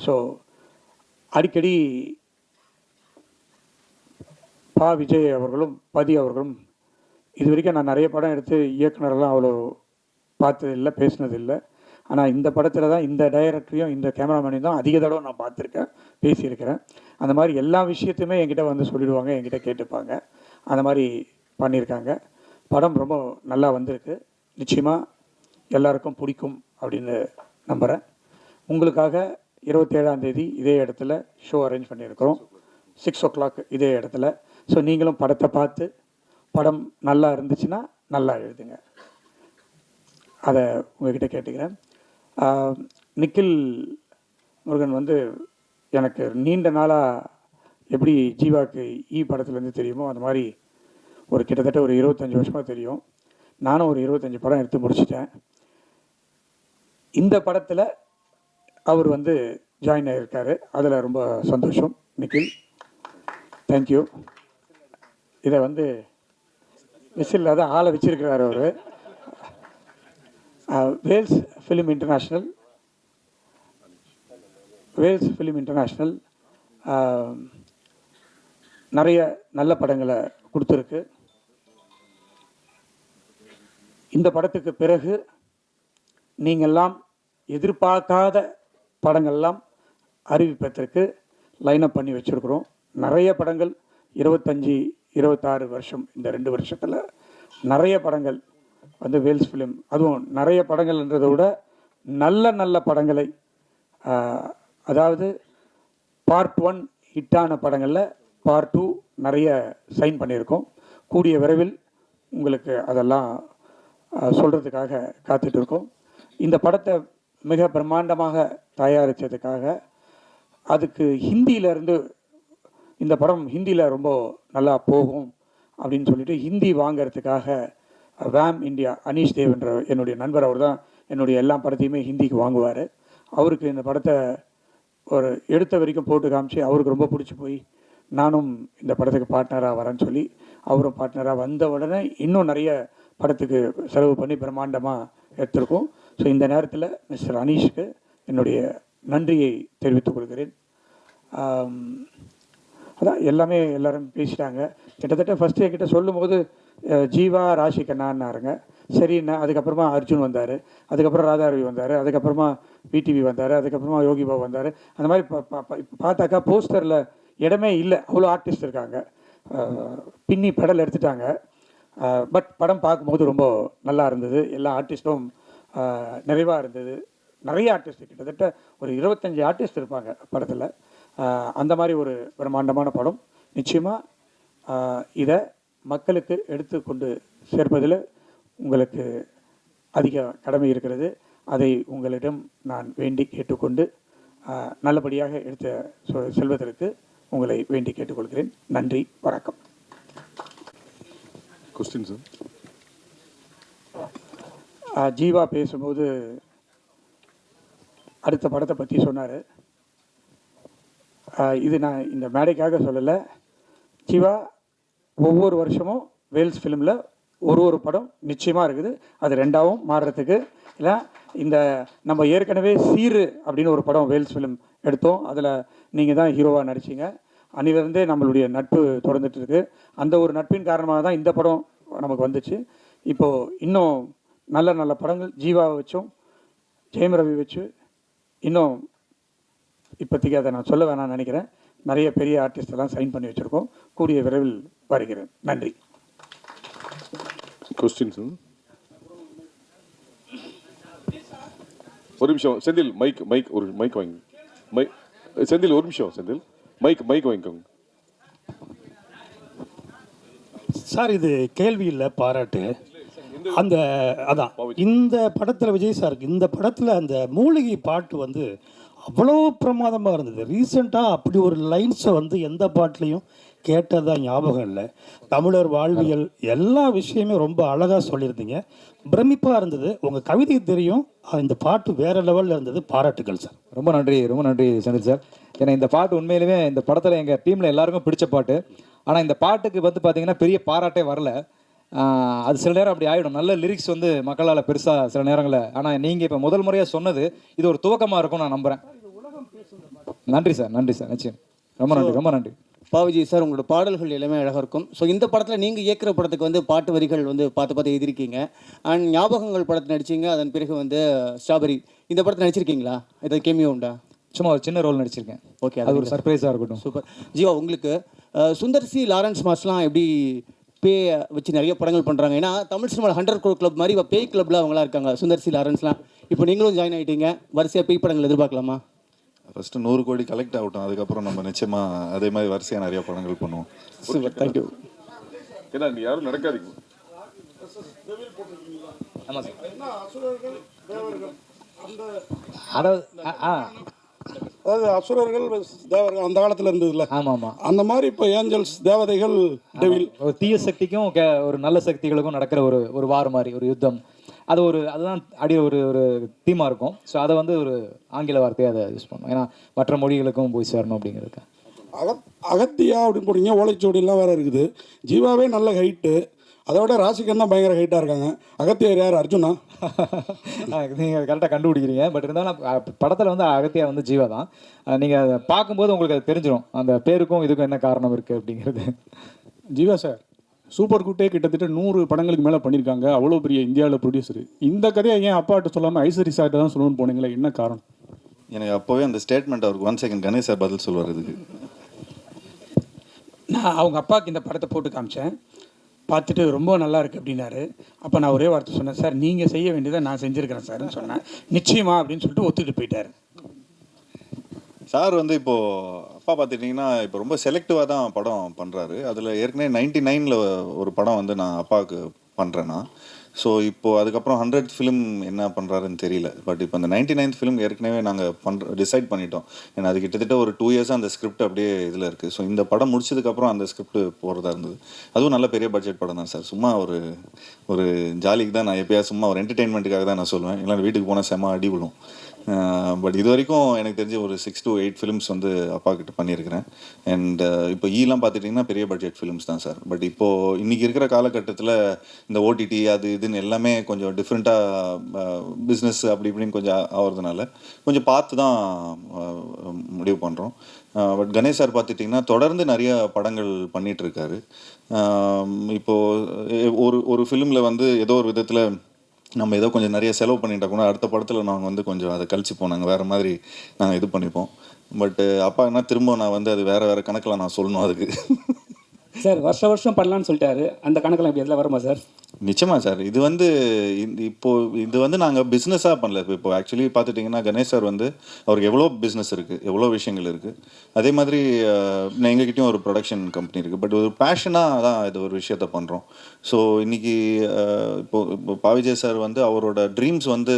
ஸோ அடிக்கடி விஜய் அவர்களும் பதி அவர்களும் இது வரைக்கும் நான் நிறைய படம் எடுத்து இயக்குனரெல்லாம் அவ்வளோ பார்த்ததில்லை, பேசினதில்லை. ஆனால் இந்த படத்தில் தான் இந்த டைரக்டரையும் இந்த கேமராமேனையும் தான் அதிக தடவை நான் பார்த்துருக்கேன், பேசியிருக்கிறேன். அந்த மாதிரி எல்லா விஷயத்தையுமே என்கிட்ட வந்து சொல்லிடுவாங்க, என்கிட்ட கேட்டுப்பாங்க. அந்த மாதிரி பண்ணியிருக்காங்க. படம் ரொம்ப நல்லா வந்திருக்கு. நிச்சயமாக எல்லாருக்கும் பிடிக்கும் அப்படின்னு நம்புகிறேன். உங்களுக்காக 27ஆம் தேதி இதே இடத்துல ஷோ அரேஞ்ச் பண்ணியிருக்கிறோம். 6 o'clock இதே இடத்துல. ஸோ நீங்களும் படத்தை பார்த்து படம் நல்லா இருந்துச்சுன்னா நல்லா எழுதுங்க. அதை உங்ககிட்ட கேட்டுக்கிறேன். நிக்கில் முருகன் வந்து எனக்கு நீண்ட நாளாக எப்படி ஜீவாக்கு படத்துலேருந்து தெரியுமோ அந்த மாதிரி ஒரு கிட்டத்தட்ட ஒரு 25 வருஷமாக தெரியும். நானும் ஒரு 25 படம் எடுத்து முடிச்சிட்டேன். இந்த படத்தில் அவர் வந்து ஜாயின் ஆகியிருக்காரு. அதில் ரொம்ப சந்தோஷம். நிக்கில், தேங்க்யூ. இதை வந்து விசில் தான் ஆளை வச்சிருக்கிறார் அவர். வேல்ஸ் ஃபிலிம் இன்டர்நேஷ்னல் நிறைய நல்ல படங்களை கொடுத்துருக்கு. இந்த படத்துக்கு பிறகு நீங்கள்லாம் எதிர்பார்க்காத படங்கள்லாம் அறிவிப்பதற்கு லைனப் பண்ணி வச்சுருக்குறோம். நிறைய படங்கள் 25-26 வருஷம், இந்த 2 வருஷத்தில் நிறைய படங்கள் வந்து வேல்ஸ் ஃபிலிம், அதுவும் நிறைய படங்கள்ன்றதை விட நல்ல நல்ல படங்களை, அதாவது பார்ட் 1 ஹிட்டான படங்களில் பார்ட் 2 நிறைய சைன் பண்ணியிருக்கோம். கூடிய விரைவில் உங்களுக்கு அதெல்லாம் சொல்கிறதுக்காக காத்துட்டு இருக்கோம். இந்த படத்தை மிக பிரம்மாண்டமாக தயாரித்ததுக்காக அதுக்கு ஹிந்தியிலேருந்து இந்த படம் ஹிந்தியில் ரொம்ப நல்லா போகும் அப்படின்னு சொல்லிட்டு ஹிந்தி வாங்கிறதுக்காக வேம் இந்தியா அனீஷ் தேவ் என்ற என்னுடைய நண்பர், அவர் தான் என்னுடைய எல்லா படத்தையுமே ஹிந்திக்கு வாங்குவார். அவருக்கு இந்த படத்தை ஒரு எடுத்த வரைக்கும் போட்டு காமிச்சு அவருக்கு ரொம்ப பிடிச்சி போய் நானும் இந்த படத்துக்கு பார்ட்னராக வரேன்னு சொல்லி அவரும் பார்ட்னராக வந்த உடனே இன்னும் நிறைய படத்துக்கு செலவு பண்ணி பிரம்மாண்டமாக எடுத்திருக்கோம். ஸோ இந்த நேரத்தில் மிஸ்டர் அனீஷ்க்கு என்னுடைய நன்றியை தெரிவித்துக் கொள்கிறேன். அதான் எல்லாமே எல்லாரும் பேசிட்டாங்க. கிட்டத்தட்ட ஃபஸ்ட்டு என்கிட்ட சொல்லும்போது ஜீவா ராஷி கண்ணான்னாருங்க. சரிண்ணா. அதுக்கப்புறமா அர்ஜுன் வந்தார், அதுக்கப்புறம் ராதாரவி வந்தார், அதுக்கப்புறமா விடிவி வந்தார், அதுக்கப்புறமா யோகி பாபு வந்தார். அந்த மாதிரி பார்த்தாக்கா போஸ்டரில் இடமே இல்லை, அவ்வளோ ஆர்டிஸ்ட் இருக்காங்க. பின்னி பெடல் எடுத்துட்டாங்க. பட் படம் பார்க்கும்போது ரொம்ப நல்லா இருந்தது. எல்லா ஆர்டிஸ்ட்டும் நிறைவாக இருந்தது. நிறைய ஆர்டிஸ்ட், கிட்டத்தட்ட ஒரு 25 ஆர்டிஸ்ட் இருப்பாங்க படத்தில். அந்த மாதிரி ஒரு பிரம்மாண்டமான படம். நிச்சயமாக இதை மக்களுக்கு எடுத்து கொண்டு சேர்ப்பதில் உங்களுக்கு அதிக கடமை இருக்கிறது. அதை உங்களிடம் நான் வேண்டி கேட்டுக்கொண்டு நல்லபடியாக எடுத்து செல்வதற்கு உங்களை வேண்டி கேட்டுக்கொள்கிறேன். நன்றி, வணக்கம். Question sir. ஜீவா பேசும்போது அடுத்த படத்தை பற்றி சொன்னார். இது நான் இந்த மேடைக்காக சொல்லலை. ஜீவா ஒவ்வொரு வருஷமும் வேல்ஸ் ஃபிலிமில் ஒரு படம் நிச்சயமாக இருக்குது. அது 2ஆகவும் மாறுறதுக்கு இல்லை. இந்த நம்ம ஏற்கனவே சீரு அப்படின்னு ஒரு படம் வேல்ஸ் ஃபிலிம் எடுத்தோம். அதில் நீங்கள் தான் ஹீரோவாக நடிச்சிங்க. அன்னிலிருந்தே நம்மளுடைய நட்பு தொடர்ந்துட்டு இருக்கு. அந்த ஒரு நட்பின் காரணமாக தான் இந்த படம் நமக்கு வந்துச்சு. இப்போது இன்னும் நல்ல நல்ல படங்கள் ஜீவாவை வச்சும் ஜெயம் ரவி வச்சு இன்னும் இப்போதைக்கு அதை நான் சொல்ல வேணாம்னு நினைக்கிறேன். நிறைய பெரிய ஆர்டிஸ்ட் எல்லாம் சைன் பண்ணி வச்சுருக்கோம். கூடிய விரைவில் வருகிறேன். நன்றி. Question sir. ஒரு நிமிஷம் செந்தில், மைக் ஒரு மைக் வாங்கி. செந்தில் ஒரு நிமிஷம். செந்தில் மைக் வாங்கிக்கோங்க சார். இது கேள்வி இல்லை, பாராட்டு. அதான் இந்த படத்தில் விஜய் சாருக்கு இந்த படத்தில் அந்த மூலிகை பாட்டு வந்து அவ்வளோ பிரமாதமாக இருந்தது. ரீசெண்டாக அப்படி ஒரு லைன்ஸை வந்து எந்த பாட்டுலேயும் கேட்டதாக ஞாபகம் இல்லை. தமிழர் வாழ்வியல் எல்லா விஷயமே ரொம்ப அழகாக சொல்லியிருந்தீங்க. பிரமிப்பாக இருந்தது. உங்கள் கவிதை தெரியும், இந்த பாட்டு வேறு லெவலில் இருந்தது. பாராட்டுகள் சார். ரொம்ப நன்றி செந்தில் சார். ஏன்னா இந்த பாட்டு உண்மையிலுமே இந்த படத்தில் எங்கள் டீமில் எல்லாருக்கும் பிடிச்ச பாட்டு. ஆனால் இந்த பாட்டுக்கு வந்து பார்த்திங்கன்னா பெரிய பாராட்டே வரல. அது சில நேரம் அப்படி ஆகிடும். நல்ல லிரிக்ஸ் வந்து மக்களால் பெருசாக சில நேரங்களில். ஆனால் நீங்கள் இப்போ முதல் முறையாக சொன்னது இது ஒரு துவக்கமாக இருக்கும் நான் நம்புகிறேன். நன்றி சார். நிச்சயம். ரொம்ப நன்றி. பாவிஜி சார், உங்களோட பாடல்கள் எல்லாமே அழகாக இருக்கும். ஸோ இந்த படத்தில் நீங்கள் இயக்குற படத்துக்கு வந்து பாட்டு வரிகள் வந்து பார்த்து எழுதியிருக்கீங்க. அண்ட் ஞாபகங்கள் படத்தில் நடிச்சிங்க. அதன் பிறகு வந்து ஸ்ட்ராபெரி இந்த படத்தில் நடிச்சிருக்கீங்களா? ஏதாவது கேமியோ உண்டா? சும்மா ஒரு சின்ன ரோல் நடிச்சிருக்கேன். ஓகே, அது ஒரு சர்ப்ரைஸாக இருக்கட்டும். சூப்பர். ஜீவா, உங்களுக்கு சுந்தர் சி லாரன்ஸ் மாஸ்லாம் எப்படி பேய் வச்சு நிறைய படங்கள் பண்ணுறாங்க. ஏன்னா தமிழ் சினிமாவில் 100 crore கிளப் மாதிரி இப்போ பேய் கிளப்பில் அவங்களாம் இருக்காங்க, சுந்தர் சி லாரன்ஸ்லாம். இப்போ நீங்களும் ஜாயின் ஆகிட்டீங்க, வரிசையாக பேய் படங்கள் எதிர்பார்க்கலாமா? ஃபஸ்ட்டு 100 கோடி கலெக்ட் ஆகட்டும், அதுக்கப்புறம் நம்ம நிச்சயமாக அதே மாதிரி வரிசையாக நிறைய படங்கள் பண்ணுவோம். Super, thank you. ஏன்னா நீ யாரும் நடக்காதீங்க. ஆமாம் சார். அதாவது அதாவது அசுரர்கள் தேவர்கள் அந்த காலத்தில் இருந்ததுல, ஆமாம் ஆமாம், அந்த மாதிரி இப்போ ஏஞ்சல்ஸ் தேவதைகள் டெவில். ஒரு தீய சக்திக்கும் ஒரு நல்ல சக்திகளுக்கும் நடக்கிற ஒரு வார் மாதிரி ஒரு யுத்தம். அதுதான் ஒரு தீமாக இருக்கும். ஸோ அதை வந்து ஒரு ஆங்கில வார்த்தையை அதை யூஸ் பண்ணோம், ஏன்னா மற்ற மொழிகளுக்கும் போய் சேரணும் அப்படிங்கிறதுக்கு. அகத்தியா அப்படின்னு போனீங்க, ஓலைச்சுவடிலாம் வேறு இருக்குது. ஜீவாவே நல்ல ஹைட்டு, அதோட ராசிகன் தான் பயங்கர ஹைட்டாக இருக்காங்க. அகத்தியார் யார்? அர்ஜுனா? நீங்கள் கரெக்டாக கண்டுபிடிக்கிறீங்க. பட் இருந்தாலும் படத்தில் வந்து அகத்தியா வந்து ஜீவா தான். நீங்கள் அதை பார்க்கும்போது உங்களுக்கு அது தெரிஞ்சிடும், அந்த பேருக்கும் இதுக்கும் என்ன காரணம் இருக்குது அப்படிங்கிறது. ஜீவா சார் சூப்பர் குட்டே கிட்டத்தட்ட 100 படங்களுக்கு மேலே பண்ணியிருக்காங்க, அவ்வளோ பெரிய இந்தியாவில் ப்ரொடியூசர். இந்த கதையை ஏன் அப்பாட்ட சொல்லாமல் ஐஸ்வரி சார்ட்ட தான் சொல்லணும்னு போனீங்களே, என்ன காரணம்? எனக்கு அப்போவே அந்த ஸ்டேட்மெண்ட் அவருக்கு 1 செகண்ட் கணேஷ் சார் பதில் சொல்லுவார் இதுக்கு. நான் அவங்க அப்பாவுக்கு இந்த படத்தை போட்டு காமிச்சேன், பார்த்துட்டு ரொம்ப நல்லா இருக்குது அப்படின்னாரு. அப்போ நான் ஒரே வார்த்தை சொன்னேன், சார் நீங்கள் செய்ய வேண்டியதை நான் செஞ்சுருக்கிறேன் சார்ன்னு சொன்னேன். நிச்சயமா அப்படின்னு சொல்லிட்டு ஒத்துக்கிட்டு போயிட்டார். சார் வந்து இப்போது அப்பா பார்த்துட்டிங்கன்னா இப்போ ரொம்ப செலக்டிவாக தான் படம் பண்ணுறாரு. அதில் ஏற்கனவே 99ல் ஒரு படம் வந்து நான் அப்பாவுக்கு பண்ணுறேன்னா, ஸோ இப்போது அதுக்கப்புறம் 100th ஃபிலிம் என்ன பண்ணுறாருன்னு தெரியல. பட் இப்போ அந்த 99th ஃபிலிம் ஏற்கனவே நாங்கள் டிசைட் பண்ணிட்டோம். ஏன்னா அது கிட்டத்தட்ட ஒரு 2 இயர்ஸாக அந்த ஸ்கிரிப்ட் அப்படியே இதில் இருக்குது. ஸோ இந்த படம் முடிச்சதுக்கப்புறம் அந்த ஸ்கிரிப்ட் போகிறதா இருந்தது. அதுவும் நல்ல பெரிய பட்ஜெட் படம் தான் சார். சும்மா ஒரு ஜாலிக்கு தான், நான் எப்போயா சும்மா ஒரு என்டர்டெயின்மெண்ட்டுக்காக தான் நான் சொல்லுவேன். இல்லை வீட்டுக்கு போனால் செம்ம அடி விழும். பட் இது வரைக்கும் எனக்கு தெரிஞ்ச ஒரு 6 to 8 ஃபிலிம்ஸ் வந்து அப்பா கிட்ட பண்ணியிருக்கிறேன். அண்ட் இப்போ ஈலாம் பார்த்துட்டிங்கன்னா பெரிய பட்ஜெட் ஃபிலிம்ஸ் தான் சார். பட் இப்போது இன்றைக்கி இருக்கிற காலகட்டத்தில் இந்த ஓடிடி அது இதுன்னு எல்லாமே கொஞ்சம் டிஃப்ரெண்ட்டாக பிஸ்னஸ் அப்படி இப்படின்னு கொஞ்சம் ஆகிறதுனால கொஞ்சம் பார்த்து தான் முடிவு பண்ணுறோம். பட் கணேஷ் சார் பார்த்துட்டிங்கன்னா தொடர்ந்து நிறைய படங்கள் பண்ணிகிட்ருக்காரு. இப்போது ஒரு ஃபிலிமில் வந்து ஏதோ ஒரு விதத்தில் நம்ம ஏதோ கொஞ்சம் நிறைய செலவு பண்ணிட்டா கூட அடுத்த படத்தில் நாங்கள் வந்து கொஞ்சம் அதை கழிச்சுப்போம், நாங்கள் வேறு மாதிரி நாங்கள் இது பண்ணிப்போம். பட்டு அப்பா என்ன திரும்ப நான் வந்து அது வேறு கணக்கில் நான் சொல்லணும் அதுக்கு. சார் வருஷம் பண்ணலான்னு சொல்லிட்டாரு, அந்த கணக்கெல்லாம் இப்படி எதில் வருமா சார்? நிச்சயமாக சார். இது வந்து இது வந்து நாங்கள் பிஸ்னஸாக பண்ணல. இப்போ ஆக்சுவலி பார்த்துட்டிங்கன்னா கணேஷ் சார் வந்து அவருக்கு எவ்வளோ பிஸ்னஸ் இருக்குது, எவ்வளோ விஷயங்கள் இருக்குது. அதே மாதிரி எங்ககிட்டயும் ஒரு ப்ரொடக்ஷன் கம்பெனி இருக்குது. பட் ஒரு பேஷனாக தான் இது ஒரு விஷயத்த பண்ணுறோம். ஸோ இன்றைக்கி இப்போ பாவிஜய் சார் வந்து அவரோட ட்ரீம்ஸ் வந்து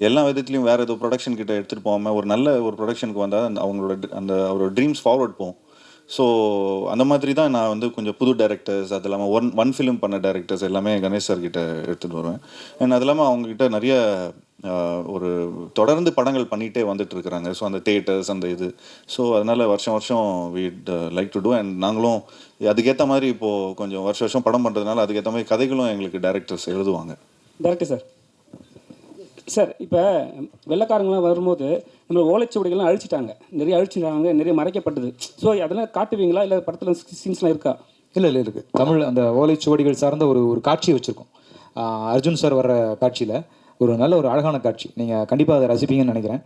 எல்லா விதத்துலையும் வேறு ஏதோ ப்ரொடக்ஷன் கிட்ட எடுத்துகிட்டு போகாமல் ஒரு நல்ல ஒரு ப்ரொடக்ஷனுக்கு வந்தால் அவரோட ட்ரீம்ஸ் ஃபார்வர்ட் போகும். ஸோ அந்த மாதிரி தான் நான் வந்து கொஞ்சம் புது டைரக்டர்ஸ், அது இல்லாமல் ஒன் ஃபிலிம் பண்ண டைரக்டர்ஸ் எல்லாமே கணேஷ் சார் கிட்ட எடுத்துகிட்டு வருவேன். அண்ட் அது இல்லாமல் அவங்கக்கிட்ட நிறைய ஒரு தொடர்ந்து படங்கள் பண்ணிகிட்டே வந்துட்டு இருக்கிறாங்க. ஸோ அந்த தியேட்டர்ஸ் அந்த இது, ஸோ அதனால் வருஷம் வீட் லைக் டு டூ. அண்ட் நாங்களும் அதுக்கேற்ற மாதிரி இப்போது கொஞ்சம் வருஷம் படம் பண்ணுறதுனால அதுக்கேற்ற மாதிரி கதைகளும் எங்களுக்கு டைரக்டர்ஸ் எழுதுவாங்க. டேரக்டர் சார் இப்போ வெள்ளைக்காரங்களாம் வரும்போது நம்ம ஓலைச்சுவடிகள்லாம் அழிச்சிட்டாங்க, நிறைய மறைக்கப்பட்டது. ஸோ அதெல்லாம் காட்டுவீங்களா, இல்லை படத்தில் சீன்ஸ்லாம் இருக்கா? இல்லை இருக்குது. தமிழ் அந்த ஓலைச்சுவடிகள் சார்ந்த ஒரு காட்சி வச்சுருக்கோம். அர்ஜுன் சார் வர்ற காட்சியில் ஒரு அழகான காட்சி, நீங்கள் கண்டிப்பாக அதை ரசிப்பீங்கன்னு நினைக்கிறேன்.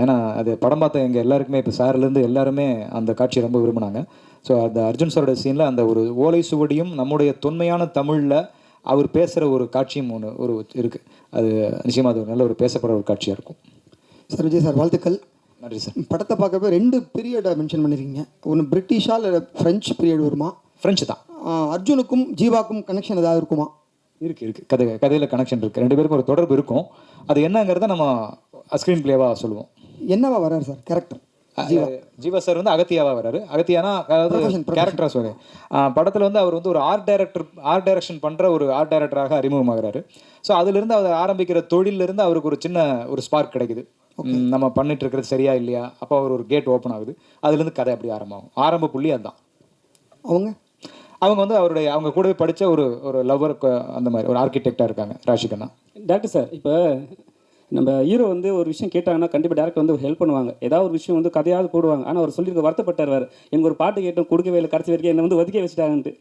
ஏன்னா அது படம் பார்த்த எங்கள் எல்லாருக்குமே, இப்போ சார்லேருந்து எல்லாருமே அந்த காட்சியை ரொம்ப விரும்பினாங்க. ஸோ அந்த அர்ஜுன் சாரோட சீனில் அந்த ஒரு ஓலை சுவடியும் நம்முடைய தொன்மையான தமிழில் அவர் பேசுகிற ஒரு காட்சியும் ஒரு இருக்குது. அது நிச்சயமாக அது நல்ல ஒரு பேசப்படுற ஒரு காட்சியாக இருக்கும். சார் விஜய் சார் வாழ்த்துக்கள். நன்றி சார். படத்தை பார்க்கப்போ 2 பீரியடை மென்ஷன் பண்ணியிருக்கீங்க. ஒன்று பிரிட்டிஷா இல்லை ஃப்ரெஞ்சு பீரியட் வருமா? ஃப்ரெஞ்சு தான். அர்ஜுனுக்கும் ஜீவாக்கும் கனெக்ஷன் ஏதாவது இருக்குமா? இருக்குது. கதையில் கனெக்ஷன் இருக்குது. 2 பேருக்கும் ஒரு தொடர்பு இருக்கும். அது என்னங்கிறத நம்ம ஸ்க்ரீன் பிளேவாக சொல்லுவோம். என்னவா வர்றாரு சார் கேரக்டர்? ஜீவா சார் வந்து அகத்தியாவாக வர்றாரு. அகத்தியானா அதாவது கேரக்டராக சொல்லு. படத்தில் வந்து அவர் வந்து ஒரு ஆர்ட் டைரக்ஷன் பண்ணுற ஒரு ஆர்ட் டைரக்டராக அறிமுகமாகிறாரு. ஸோ அதுலேருந்து அவர் ஆரம்பிக்கிற தொழிலிருந்து அவருக்கு ஒரு சின்ன ஒரு ஸ்பார்க் கிடைக்குது. நம்ம பண்ணிட்டு இருக்கிறது சரியா இல்லையா, அப்போ அவர் ஒரு கேட் ஓப்பன் ஆகுது. அதுலேருந்து கதை அப்படி ஆரம்பம். ஆரம்ப புள்ளி அதுதான். அவங்க வந்து அவங்க கூடவே படித்த ஒரு லவ்வர், அந்த மாதிரி ஒரு ஆர்கிடெக்டாக இருக்காங்க, ராஷிகண்ணா. டேரக்டர் சார், இப்போ நம்ம ஹீரோ வந்து ஒரு விஷயம் கேட்டாங்கன்னா கண்டிப்பாக டேரக்டர் வந்து ஹெல்ப் பண்ணுவாங்க. ஏதாவது ஒரு விஷயம் வந்து கதையாவது போடுவாங்க. ஆனால் அவர் சொல்லியிருக்க வருத்தப்பட்டார், வேறு எங்கள் ஒரு பாட்டு கேட்டோம் கொடுக்கவே இல்லை, கடைசி வரைக்கும் என்னை வந்து ஒதுக்கி வச்சுட்டாங்கன்ட்டு.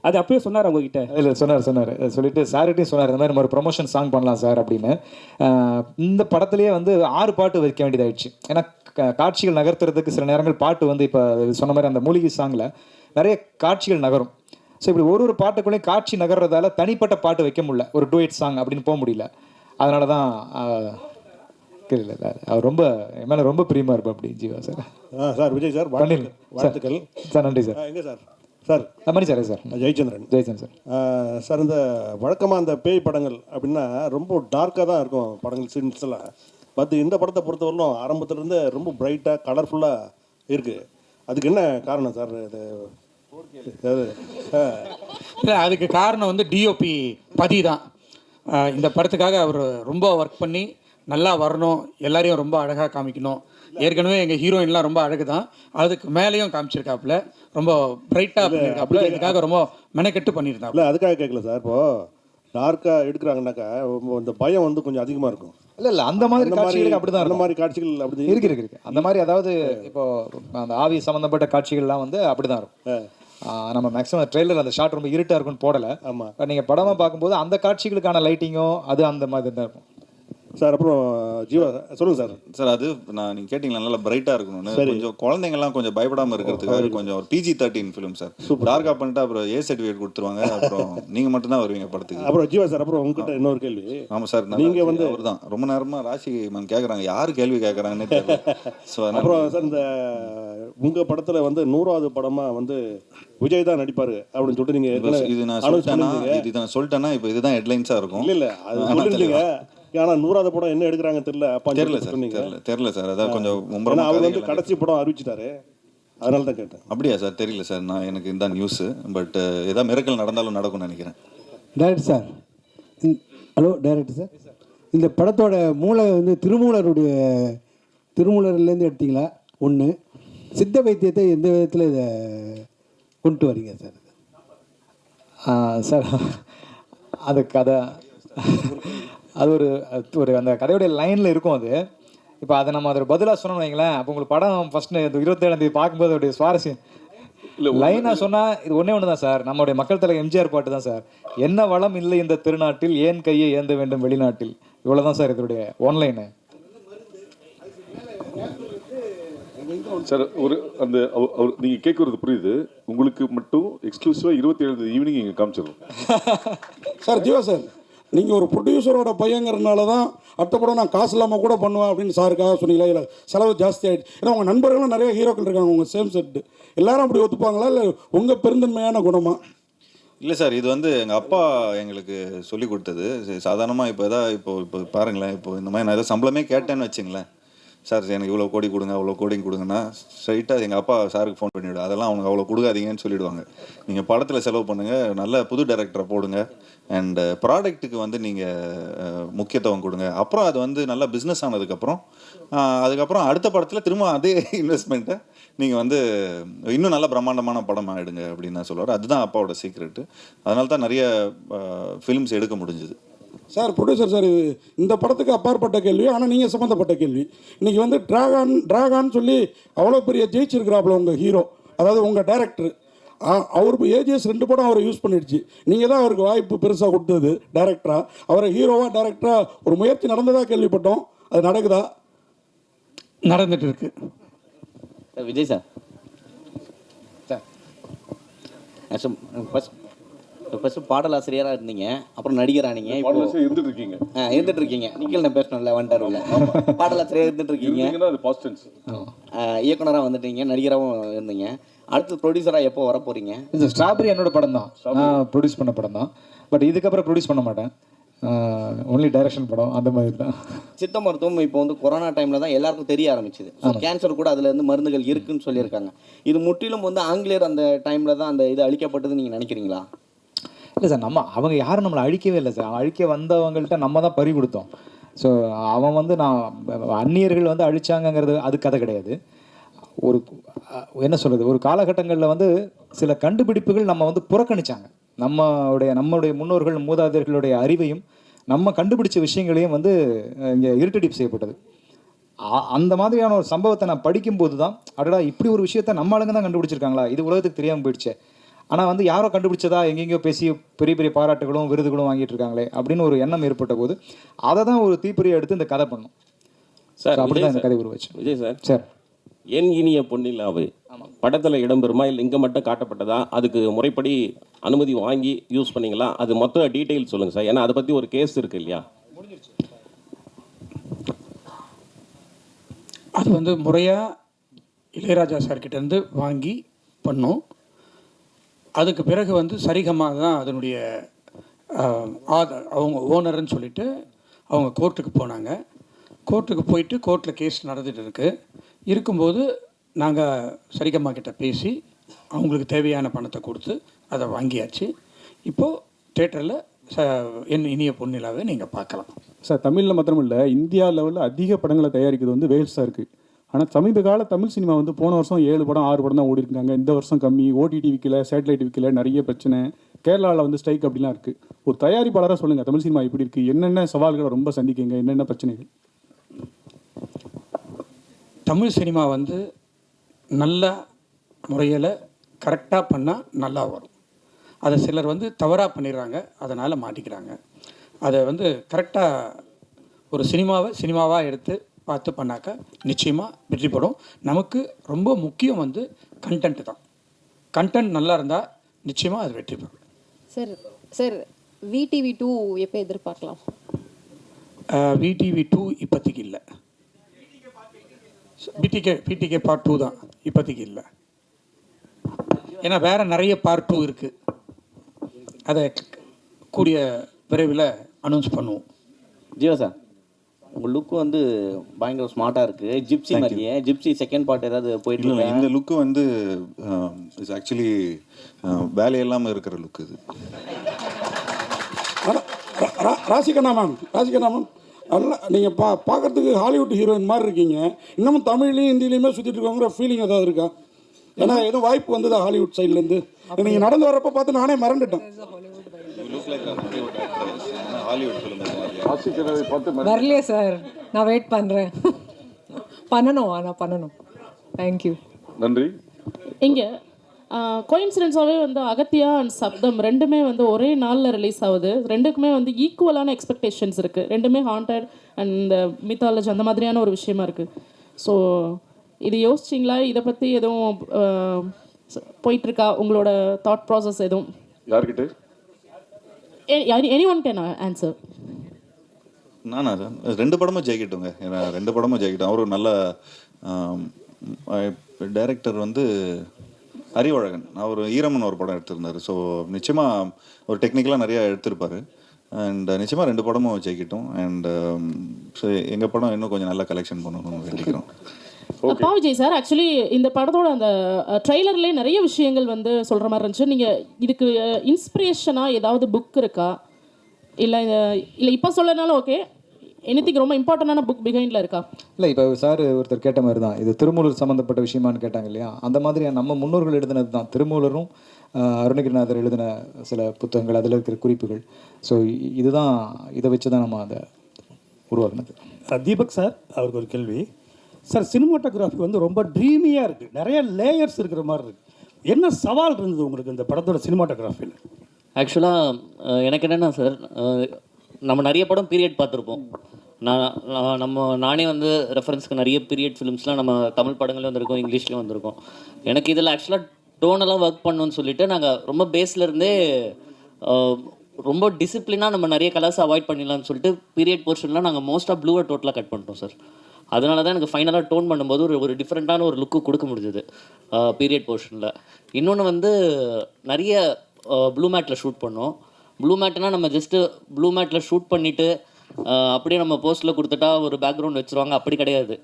அது அப்பயே சொன்னார் அவங்ககிட்ட? இல்லை சொன்னார். சொல்லிட்டு சார்கிட்டையும் சொன்னார், இந்த மாதிரி நம்ம ஒரு ப்ரொமோஷன் சாங் பண்ணலாம் சார் அப்படின்னு. இந்த படத்துலேயே வந்து 6 பாட்டு வைக்க வேண்டியதாகிடுச்சு. ஏன்னா காட்சிகள் நகர்த்துறதுக்கு சில நேரங்கள் பாட்டு வந்து இப்போ சொன்ன மாதிரி அந்த மூலிகை சாங்கில் நிறைய காட்சிகள் நகரும். ஸோ இப்படி ஒரு பாட்டுக்குள்ளேயும் காட்சி நகர்றதால தனிப்பட்ட பாட்டு வைக்க முடியல, ஒரு டூயட் சாங் அப்படின்னு போக முடியல. அதனால தான் இல்லை அவர் ரொம்ப என் மேலே ரொம்ப பிரியமாக இருப்பா அப்படி Jeeva sir. Sir Vijay sir வாழ்த்துக்கள் சார். நன்றி சார். எங்கே sir? Sir Mani sir. Sir Jayachandran sir. Sir இந்த வழக்கமாக அந்த பேய் படங்கள் அப்படின்னா ரொம்ப டார்க்காக தான் இருக்கும் படங்கள், சீன்ஸ் எல்லாம். பட் இந்த படத்தை பொறுத்தவரையிலும் ஆரம்பத்துலேருந்து ரொம்ப பிரைட்டாக கலர்ஃபுல்லாக இருக்குது. அதுக்கு என்ன காரணம் சார்? இது இல்லை, அதுக்கு காரணம் வந்து டிஓபி பதி தான். இந்த படத்துக்காக அவர் ரொம்ப ஒர்க் பண்ணி நல்லா வரணும், எல்லாரையும் ரொம்ப அழகாக காமிக்கணும். ஏற்கனவே எங்கள் ஹீரோயின்லாம் ரொம்ப அழகு தான், அதுக்கு மேலேயும் காமிச்சிருக்காப்புல, ரொம்ப பிரைட்டாக பண்ணியிருக்காப்புல. இதுக்காக ரொம்ப மெனக்கெட்டு பண்ணியிருந்தாப்புல. அதுக்காக கேட்கல சார். இப்போது டார்க்காக எடுக்கிறாங்கன்னாக்கா இந்த பயம் வந்து கொஞ்சம் அதிகமாக இருக்கும். இல்லை அந்த மாதிரி காட்சிகள் அப்படி தான், அந்த மாதிரி காட்சிகள் அப்படி இருக்கு. அந்த மாதிரி அதாவது இப்போ அந்த ஆவி சம்மந்தப்பட்ட காட்சிகள்லாம் வந்து அப்படி தான் இருக்கும். நம்ம மேக்ஸிமம் ட்ரெயிலர் அந்த ஷாட் ரொம்ப இருட்டாக இருக்குன்னு போடலை. ஆமாம். நீங்கள் படமாக பார்க்கும்போது அந்த காட்சிகளுக்கான லைட்டிங்கும் அது அந்த மாதிரி தான் இருக்கும் சார். அப்புறம் ஜீவா சொல்லுங்கள் சார். சார் அது நீங்கள் கேட்டிங்களா நல்லா பிரைட்டாக இருக்கணும்னு, கொஞ்சம் குழந்தைங்கள்லாம் கொஞ்சம் பயப்படாமல் இருக்கிறதுக்காக கொஞ்சம் ஒரு PG-13 ஃபிலிம் சார். டார்க்காக பண்ணிட்டு அப்புறம் A சர்டிஃபிகேட் கொடுத்துருவாங்க, அப்புறம் நீங்கள் மட்டும்தான் வருவீங்க படத்துக்கு. அப்புறம் ஜீவா சார், அப்புறம் உங்ககிட்ட இன்னொரு கேள்வி. ஆமாம் சார், நீங்கள் வந்து அவர் தான் ரொம்ப நேரமாக ராசி மேம் கேட்குறாங்க, யார் கேள்வி கேட்குறாங்கன்னு தெரியல. ஸோ அப்புறம் சார் இந்த உங்கள் படத்தில் வந்து 100வது படமாக வந்து விஜய் தான் நடிப்பார் அப்படின்னு சொல்லிட்டு நீங்கள் இது நான் சொல்லிட்டேன்னா இப்போ இதுதான் ஹெட்லைன்ஸாக இருக்கும். இல்லை அது சொல்லிருந்தீங்க. ஆனால் 100வது படம் என்ன எடுக்கிறாங்க தெரியல. அப்பா தெரியல சார். அதான் கொஞ்சம் அவர் வந்து கடைசி படம் அறிவிச்சிட்டாரு, அதனால தான் கேட்டேன். அப்படியா சார்? தெரியல சார், நான் எனக்கு இந்த நியூஸு. பட் ஏதாவது மிரக்கல் நடந்தாலும் நடக்கும்னு நினைக்கிறேன். Director sir. Hello director sir, இந்த படத்தோட மூளை வந்து திருமூலர்லேருந்து எடுத்தீங்களா? ஒன்று, சித்த வைத்தியத்தை எந்த விதத்தில் இதை கொண்டு வரீங்க சார்? சார் அது கதை, அது ஒரு அந்த கதையுடைய லைனில் இருக்கும். அது இப்போ அதை நம்ம அதோட பதிலாக சொன்னோம்னு வைங்களேன், அப்போ உங்களுக்கு படம் ஃபஸ்ட்டு 27ஆம் தேதி பார்க்கும்போது அதோடைய சுவாரஸ்யம் லைனாக சொன்னால் இது ஒன்று தான் சார். நம்மளுடைய மக்கள் தலைவர் எம்ஜிஆர் பாட்டு தான் சார். என்ன வளம் இல்லை இந்த திருநாட்டில், ஏன் கையை ஏந்த வேண்டும் வெளிநாட்டில். இவ்வளோ தான் சார் இதோடைய ஒன்லைனு சார். ஒரு அந்த நீங்கள் கேட்குறது புரியுது. உங்களுக்கு மட்டும் எக்ஸ்க்ளூசிவாக 27 ஈவினிங் இங்கே காமிச்சிடணும் சார். ஜீவா சார், நீங்கள் ஒரு ப்ரொடியூசரோட பையங்கிறதுனால தான் அடுத்த படம் நான் காசு இல்லாமல் கூட பண்ணுவேன் அப்படின்னு சாருக்காக சொன்னீங்களா? இல்லை செலவு ஜாஸ்தி ஆகிடுச்சு? ஏன்னா உங்கள் நண்பர்களும் நிறைய ஹீரோக்கள் இருக்காங்க உங்கள் சேம் செட்டு, எல்லாரும் அப்படி ஒத்துப்பாங்களா இல்லை உங்கள் பெருந்தன்மையான குணமா? இல்லை சார், இது வந்து எங்கள் அப்பா எங்களுக்கு சொல்லி கொடுத்தது. சாதாரணமாக இப்போ பாருங்களேன், இப்போ இந்த மாதிரி நான் ஏதோ சம்பளமே கேட்டேன்னு வச்சுங்களேன், சார் எனக்கு இவ்வளோ கோடி கொடுங்க அவ்வளோ கோடி கொடுங்கன்னா ஸ்ட்ரைட்டாக எங்கள் அப்பா சாருக்கு ஃபோன் பண்ணிவிடு, அதெல்லாம் அவங்க அவ்வளோ கொடுக்காதீங்கன்னு சொல்லிவிடுவாங்க. நீங்கள் படத்தில் செலவு பண்ணுங்கள், நல்ல புது டைரக்டரை போடுங்க, அண்டு ப்ராடக்ட்டுக்கு வந்து நீங்கள் முக்கியத்துவம் கொடுங்க. அப்புறம் அது வந்து நல்லா பிஸ்னஸ் ஆனதுக்கப்புறம் அதுக்கப்புறம் அடுத்த படத்தில் திரும்ப அதே இன்வெஸ்ட்மெண்ட்டை நீங்கள் வந்து இன்னும் நல்ல பிரம்மாண்டமான படம் ஆகிடுங்க அப்படின்னு தான் சொல்லுவார். அதுதான் அப்பாவோட சீக்ரெட்டு. அதனால தான் நிறைய ஃபிலிம்ஸ் எடுக்க முடிஞ்சுது. சார் ப்ரொடியூசர் சார், இந்த படத்துக்கு அப்பாற்பட்ட கேள்வி, ஆனால் நீங்கள் சம்மந்தப்பட்ட கேள்வி. இன்றைக்கி வந்து ட்ராகான்னு சொல்லி அவ்வளோ பெரிய ஜெயிச்சிருக்கிறாப்புல உங்கள் ஹீரோ, அதாவது உங்கள் டைரக்டர். அவருக்கு ஏஜிஎஸ் 2 படம் அவரை யூஸ் பண்ணிடுச்சு. நீங்கள் தான் அவருக்கு வாய்ப்பு பெருசாக கொடுத்தது டைரக்டராக. அவரை ஹீரோவாக டைரக்டராக ஒரு முயற்சி நடந்ததாக கேள்விப்பட்டோம், அது நடக்குதா? நடந்துட்டு இருக்கு விஜய் சார். ஃபர்ஸ்ட் பாடலாசிரியராக இருந்தீங்க, அப்புறம் நடிகரானீங்க, இருந்துட்டு இருக்கீங்க. நிக்கல் நான் பேசணும்ல வந்துட்டாருல, பாடலாசிரியராக இருந்துட்டு இருக்கீங்க, இயக்குனராக வந்துட்டீங்க, நடிகராகவும் இருந்தீங்க. அடுத்து ப்ரொடியூசராக எப்போ வர போகிறீங்க? இந்த ஸ்ட்ராபெரி என்னோட படம் தான், நான் ப்ரொடியூஸ் பண்ண படம் தான். பட் இதுக்கப்புறம் ப்ரொடியூஸ் பண்ண மாட்டேன், ஒன்லி டைரக்ஷன் படம் அந்த மாதிரி தான். சித்த மருத்துவம் இப்போ வந்து கொரோனா டைமில் தான் எல்லாருக்கும் தெரிய ஆரம்பிச்சுது. கேன்சர் கூட அதில் இருந்து மருந்துகள் இருக்குன்னு சொல்லியிருக்காங்க. இது முற்றிலும் வந்து ஆங்கிலேயர் அந்த டைமில் தான் அந்த இது அழிக்கப்பட்டதுன்னு நீங்கள் நினைக்கிறீங்களா? இல்லை சார், அவங்க யாரும் நம்மளை அழிக்கவே இல்லை சார். அழிக்க வந்தவங்கள்ட்ட நம்ம தான் பறி கொடுத்தோம். ஸோ அவன் வந்து அந்நியர்கள் வந்து அழிச்சாங்கங்கிறது அது கதை கிடையாது. ஒரு என்ன சொல்கிறது, ஒரு காலகட்டங்களில் வந்து சில கண்டுபிடிப்புகள் நம்ம வந்து புறக்கணிச்சாங்க. நம்மளுடைய முன்னோர்கள் மூதாதையர்களுடைய அறிவையும் நம்ம கண்டுபிடிச்ச விஷயங்களையும் வந்து இங்கே இருட்டடிப்பு செய்யப்பட்டது. அந்த மாதிரியான ஒரு சம்பவத்தை நான் படிக்கும்போது தான், அடடா இப்படி ஒரு விஷயத்த நம்ம ஆளுங்க தான் கண்டுபிடிச்சிருக்காங்களா, இது உலகத்துக்கு தெரியாமல் போயிடுச்சே. ஆனால் வந்து யாரோ கண்டுபிடிச்சதா எங்கெங்கேயோ பேசி பெரிய பெரிய பாராட்டுகளும் விருதுகளும் வாங்கிட்டு இருக்காங்களே அப்படின்னு ஒரு எண்ணம் ஏற்பட்ட போது அதை தான் ஒரு தீப்பொறியை எடுத்து இந்த கதை பண்ணோம் சார். அப்படி தான் இந்த கதை உருவாச்சு. விஜய் சார், சார் என் இனிய பொன்னிலாவு படத்தில் இடம்பெறுமா இல்லை இங்கே மட்டும் காட்டப்பட்டதா, அதுக்கு முறைப்படி அனுமதி வாங்கி யூஸ் பண்ணீங்களா, அது மொத்த டீட்டெயில் சொல்லுங்கள் சார். ஏன்னா அதை பற்றி ஒரு கேஸ் இருக்குது இல்லையா? அது வந்து முறையாக இளையராஜா சார்கிட்டேருந்து வாங்கி பண்ணோம். அதுக்கு பிறகு வந்து சரிகமாக தான் அதனுடைய அவங்க ஓனர்னு சொல்லிட்டு அவங்க கோர்ட்டுக்கு போனாங்க. கோர்ட்டுக்கு போயிட்டு கோர்ட்டில் கேஸ் நடந்துகிட்டு இருக்கும்போது நாங்கள் சரிகம்மா கிட்ட பேசி அவங்களுக்கு தேவையான பணத்தை கொடுத்து அதை வாங்கியாச்சு. இப்போது தேட்டரில் என் இனிய பொன்னிலாவை நீங்கள் பார்க்கலாம். சார் தமிழில் மாத்திரம் இல்லை, இந்தியா லெவலில் அதிக படங்களை தயாரிக்கிறது வந்து வேல்ஸாக இருக்குது. ஆனால் சமீப கால தமிழ் சினிமா வந்து போன வருஷம் 7 படம் 6 படம் தான் ஓடி இருக்காங்க. இந்த வருஷம் கம்மி, ஓடிடி விற்கல, சேட்டலைட் விற்கல, நிறைய பிரச்சனை, கேரளாவில் வந்து ஸ்ட்ரைக் அப்படிலாம் இருக்குது. ஒரு தயாரிப்பாளராக சொல்லுங்கள், தமிழ் சினிமா எப்படி இருக்குது, என்னென்ன சவால்களை ரொம்ப சந்திக்கீங்க, என்னென்ன பிரச்சனைகள்? தமிழ் சினிமா வந்து நல்ல முறையில் கரெக்டாக பண்ணால் நல்லா வரும். அதை சிலர் வந்து தவறாக பண்ணிடுறாங்க, அதனால் மாட்டிக்கிறாங்க. அதை வந்து கரெக்டாக ஒரு சினிமாவாக எடுத்து பார்த்து பண்ணாக்கா நிச்சயமாக வெற்றி படும். நமக்கு ரொம்ப முக்கியம் வந்து கண்டென்ட் தான். கண்டென்ட் நல்லா இருந்தால் நிச்சயமாக அது வெற்றி பெறும். சார் சார் விடிவி 2 எப்போ எதிர்பார்க்கலாம்? விடிவி 2 இப்போதைக்கு இல்லை. பிடிகே பார்ட் 2 தான் இப்போதைக்கு இல்லை. ஏன்னா வேறு நிறைய பார்ட் 2 இருக்குது. அதை கூடிய விரைவில் அனௌன்ஸ் பண்ணுவோம். ஜீவா சார், உங்கள் லுக்கு வந்து பயங்கர ஸ்மார்ட்டாக இருக்குது. ஜிப்சி மாதிரியே. ஜிப்சி செகண்ட் பார்ட் ஏதாவது போயிட்டு இல்லை, இந்த லுக்கு வந்து இட்ஸ் ஆக்சுவலி வேலையெல்லாமல் இருக்கிற லுக்கு இது. ராசிகண்ணா மேம் நல்லா நீங்கள் பார்க்குறதுக்கு ஹாலிவுட் ஹீரோயின் மாதிரி இருக்கீங்க. இன்னமும் தமிழ்லையும் ஹிந்திலையுமே சுற்றிட்டு இருக்கோங்கிற ஃபீலிங் ஏதாவது இருக்கா? ஏன்னா எதுவும் வாய்ப்பு வந்ததா ஹாலிவுட் சைட்லேருந்து? நீங்கள் நடந்து வரப்போ பார்த்து நானே மறந்துட்டேன். வரலையே சார், நான் வெயிட் பண்ணுறேன். பண்ணணும். தேங்க்யூ, நன்றி. இங்கே கோயின்சிடென்ஸாகவே வந்து அகத்தியா அண்ட் சப்தம் ரெண்டுமே வந்து ஒரே நாளில் ரிலீஸ் ஆகுது. ரெண்டுக்குமே வந்து ஈக்குவலான எக்ஸ்பெக்டேஷன்ஸ் இருக்குது. ரெண்டுமே ஹாண்டட் அண்ட் மித்தாலஜி அந்த மாதிரியான ஒரு விஷயமா இருக்குது. ஸோ இது யோசிச்சிங்களா? இதை பற்றி எதுவும் போயிட்டுருக்கா உங்களோட தாட் ப்ராசஸ் எதுவும்? யார்கிட்ட? anyone can answer. நானா சார், 2 படமும் ஜெயிக்கட்டுங்க. ஏன்னா 2 படமும் ஜெயிக்கட்டும். அவர் நல்ல டைரக்டர் வந்து அறிவழகன். அவர் ஈரமன் ஒரு படம் எடுத்திருந்தார். ஸோ நிச்சயமாக ஒரு டெக்னிக்கலாக நிறையா எடுத்திருப்பார். அண்ட் நிச்சயமாக 2 படமும் ஜெயிக்கட்டும். அண்ட் ஸோ எங்கள் படம் இன்னும் கொஞ்சம் நல்லா கலெக்ஷன் பண்ணணும்னு வேண்டிக்கிறோம். பாவிஜய் சார், ஆக்சுவலி இந்த படத்தோட அந்த ட்ரெய்லர்லேயே நிறைய விஷயங்கள் வந்து சொல்கிற மாதிரி இருந்துச்சு. நீங்கள் இதுக்கு இன்ஸ்பிரேஷனாக ஏதாவது புக் இருக்கா? இல்லை இப்போ சொல்லனாலும் ஓகே, எனிதிங் ரொம்ப இம்பார்ட்டண்டான புக் பிஹைண்டில் இருக்கா? இல்லை, இப்போ சார் ஒருத்தர் கேட்ட மாதிரி தான், இது திருமூலர் சம்மந்தப்பட்ட விஷயமானு கேட்டாங்க இல்லையா? அந்த மாதிரி நம்ம முன்னோர்கள் எழுதினது தான். திருமூலரும் அருணகிரிநாதர் எழுதின சில புத்தகங்கள், அதில் இருக்கிற குறிப்புகள். ஸோ இதுதான், இதை வச்சு தான் நம்ம அதை உருவாக்குனது. தீபக் சார், அவருக்கு ஒரு கேள்வி சார். சினிமாட்டோகிராஃபி வந்து ரொம்ப ட்ரீமியாக இருக்குது, நிறைய லேயர்ஸ் இருக்கிற மாதிரி இருக்குது. என்ன சவால் இருந்தது உங்களுக்கு இந்த படத்தோட சினிமாட்டோகிராஃபியில்? ஆக்சுவலாக எனக்கு என்னென்னா சார், நம்ம நிறைய படம் பீரியட் பார்த்துருப்போம். நானே வந்து ரெஃபரன்ஸ்க்கு நிறைய பீரியட் ஃபிலிம்ஸ்லாம் நம்ம தமிழ் படங்கள்லேயும் வந்திருக்கோம், இங்கிலீஷ்லேயும் வந்திருக்கோம். எனக்கு இதில் ஆக்சுவலாக டோனெல்லாம் ஒர்க் பண்ணணும்னு சொல்லிட்டு நாங்கள் ரொம்ப பேஸ்லேருந்தே ரொம்ப டிசிப்ளினாக நம்ம நிறைய கலர்ஸ் அவாய்ட் பண்ணிடலாம்னு சொல்லிட்டு பீரியட் போர்ஷன்லாம் நாங்கள் மோஸ்ட்டாக ப்ளூவை டோட்டலாக கட் பண்ணிட்டோம் சார். அதனால தான் எனக்கு ஃபைனலாக டோன் பண்ணும்போது ஒரு டிஃப்ரெண்ட்டான ஒரு லுக்கு கொடுக்க முடிஞ்சது பீரியட் போர்ஷனில். இன்னொன்று வந்து நிறைய ப்ளூ மேட்டில் ஷூட் பண்ணோம். ப்ளூ மேட்னா நம்ம ஜஸ்ட்டு ப்ளூ மேட்டில் ஷூட் பண்ணிவிட்டு அப்படியே நம்ம போஸ்ட்டில் கொடுத்துட்டா ஒரு பேக்ரவுண்ட் வச்சுருவாங்க, அப்படி கிடையாது.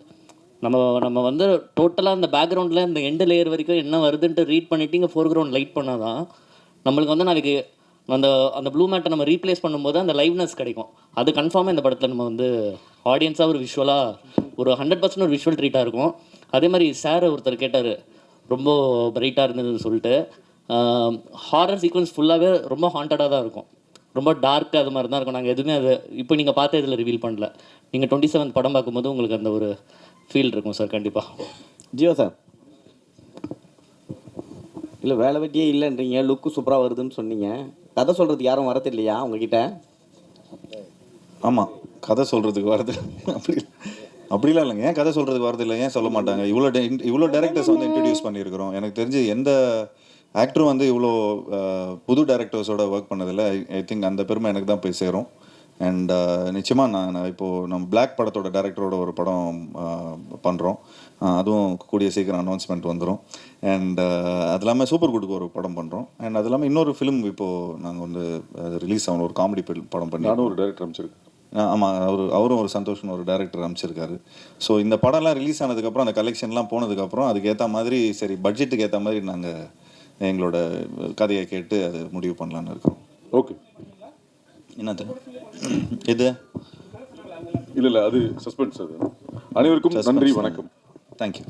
நம்ம வந்து டோட்டலாக அந்த பேக்ரவுண்டில் இந்த எண்டு லேயர் வரைக்கும் என்ன வருதுன்ட்டு ரீட் பண்ணிவிட்டு இங்கே ஃபோர்க்ரவுண்ட் லைட் பண்ணால் தான் நம்மளுக்கு வந்து நாளைக்கு அந்த ப்ளூ மேட்டை நம்ம ரீப்ளேஸ் பண்ணும்போது அந்த லைவ்னஸ் கிடைக்கும். அது கன்ஃபார்மாக இந்த படத்தில் நம்ம வந்து ஆடியன்ஸாக ஒரு விஷுவலாக ஒரு 100% ஒரு விஷுவல் ட்ரீட்டாக இருக்கும். அதே மாதிரி சார் ஒருத்தர் கேட்டார், ரொம்ப பிரைட்டாக இருந்ததுன்னு சொல்லிட்டு. ஹாரர் சீக்வன்ஸ் ஃபுல்லாகவே ரொம்ப ஹாண்டடாக தான் இருக்கும், ரொம்ப டார்க் அது மாதிரி தான் இருக்கும். நாங்கள் எதுவுமே அது இப்போ நீங்கள் பார்த்த இதில் ரிவீல் பண்ணல. நீங்கள் 27 படம் பார்க்கும்போது உங்களுக்கு அந்த ஒரு ஃபீல் இருக்கும் சார் கண்டிப்பாக. ஜியோ சார், இல்லை வேலை வெட்டியே இல்லைன்றீங்க, லுக்கு சூப்பராக வருதுன்னு சொன்னீங்க. கதை சொல்கிறதுக்கு யாரும் வரது இல்லையா உங்ககிட்ட? ஆமாம், கதை சொல்கிறதுக்கு வருது. அப்படி அப்படிலாம் இல்லைங்க, ஏன் கதை சொல்கிறதுக்கு வரது இல்லை, ஏன் சொல்ல மாட்டாங்க? இவ்வளோ டேரக்டர்ஸ் வந்து இன்ட்ரடியூஸ் பண்ணியிருக்கிறோம். எனக்கு தெரிஞ்சு எந்த ஆக்டரும் வந்து இவ்வளோ புது டேரக்டர்ஸோட ஒர்க் பண்ணதில்லை. ஐ திங்க் அந்த பெருமை எனக்கு தான் போய் சேரும். அண்ட் நிச்சயமாக நான் இப்போது நம்ம பிளாக் படத்தோட டேரக்டரோட ஒரு படம் பண்ணுறோம். அதுவும் கூடிய சீக்கிரம் அனௌன்ஸ்மெண்ட் வந்துடும். அண்ட் அது இல்லாமல் சூப்பர் குட்டுக்கு ஒரு படம் பண்ணுறோம். அண்ட் அது இல்லாமல் இன்னொரு ஃபிலிம் இப்போது நாங்கள் வந்து ரிலீஸ் ஆகணும், ஒரு காமெடி படம் பண்ணி. நானும் ஒரு டேரக்டர் அமைச்சிருக்கேன். ஆமாம், அவரும் ஒரு சந்தோஷம்னு ஒரு டேரக்டர் அமைச்சிருக்காரு. ஸோ இந்த படம்லாம் ரிலீஸ் ஆனதுக்கப்புறம், அந்த கலெக்ஷன்லாம் போனதுக்கப்புறம் அதுக்கு ஏற்ற மாதிரி சரி பட்ஜெட்டுக்கு ஏற்ற மாதிரி நாங்கள் எங்களோட கதையை கேட்டு அது முடிவு பண்ணலான்னு இருக்கோம். ஓகே, என்னது இது? இல்லை அது சஸ்பென்ஸ். அது அனைவருக்கும் நன்றி, வணக்கம். தேங்க்யூ.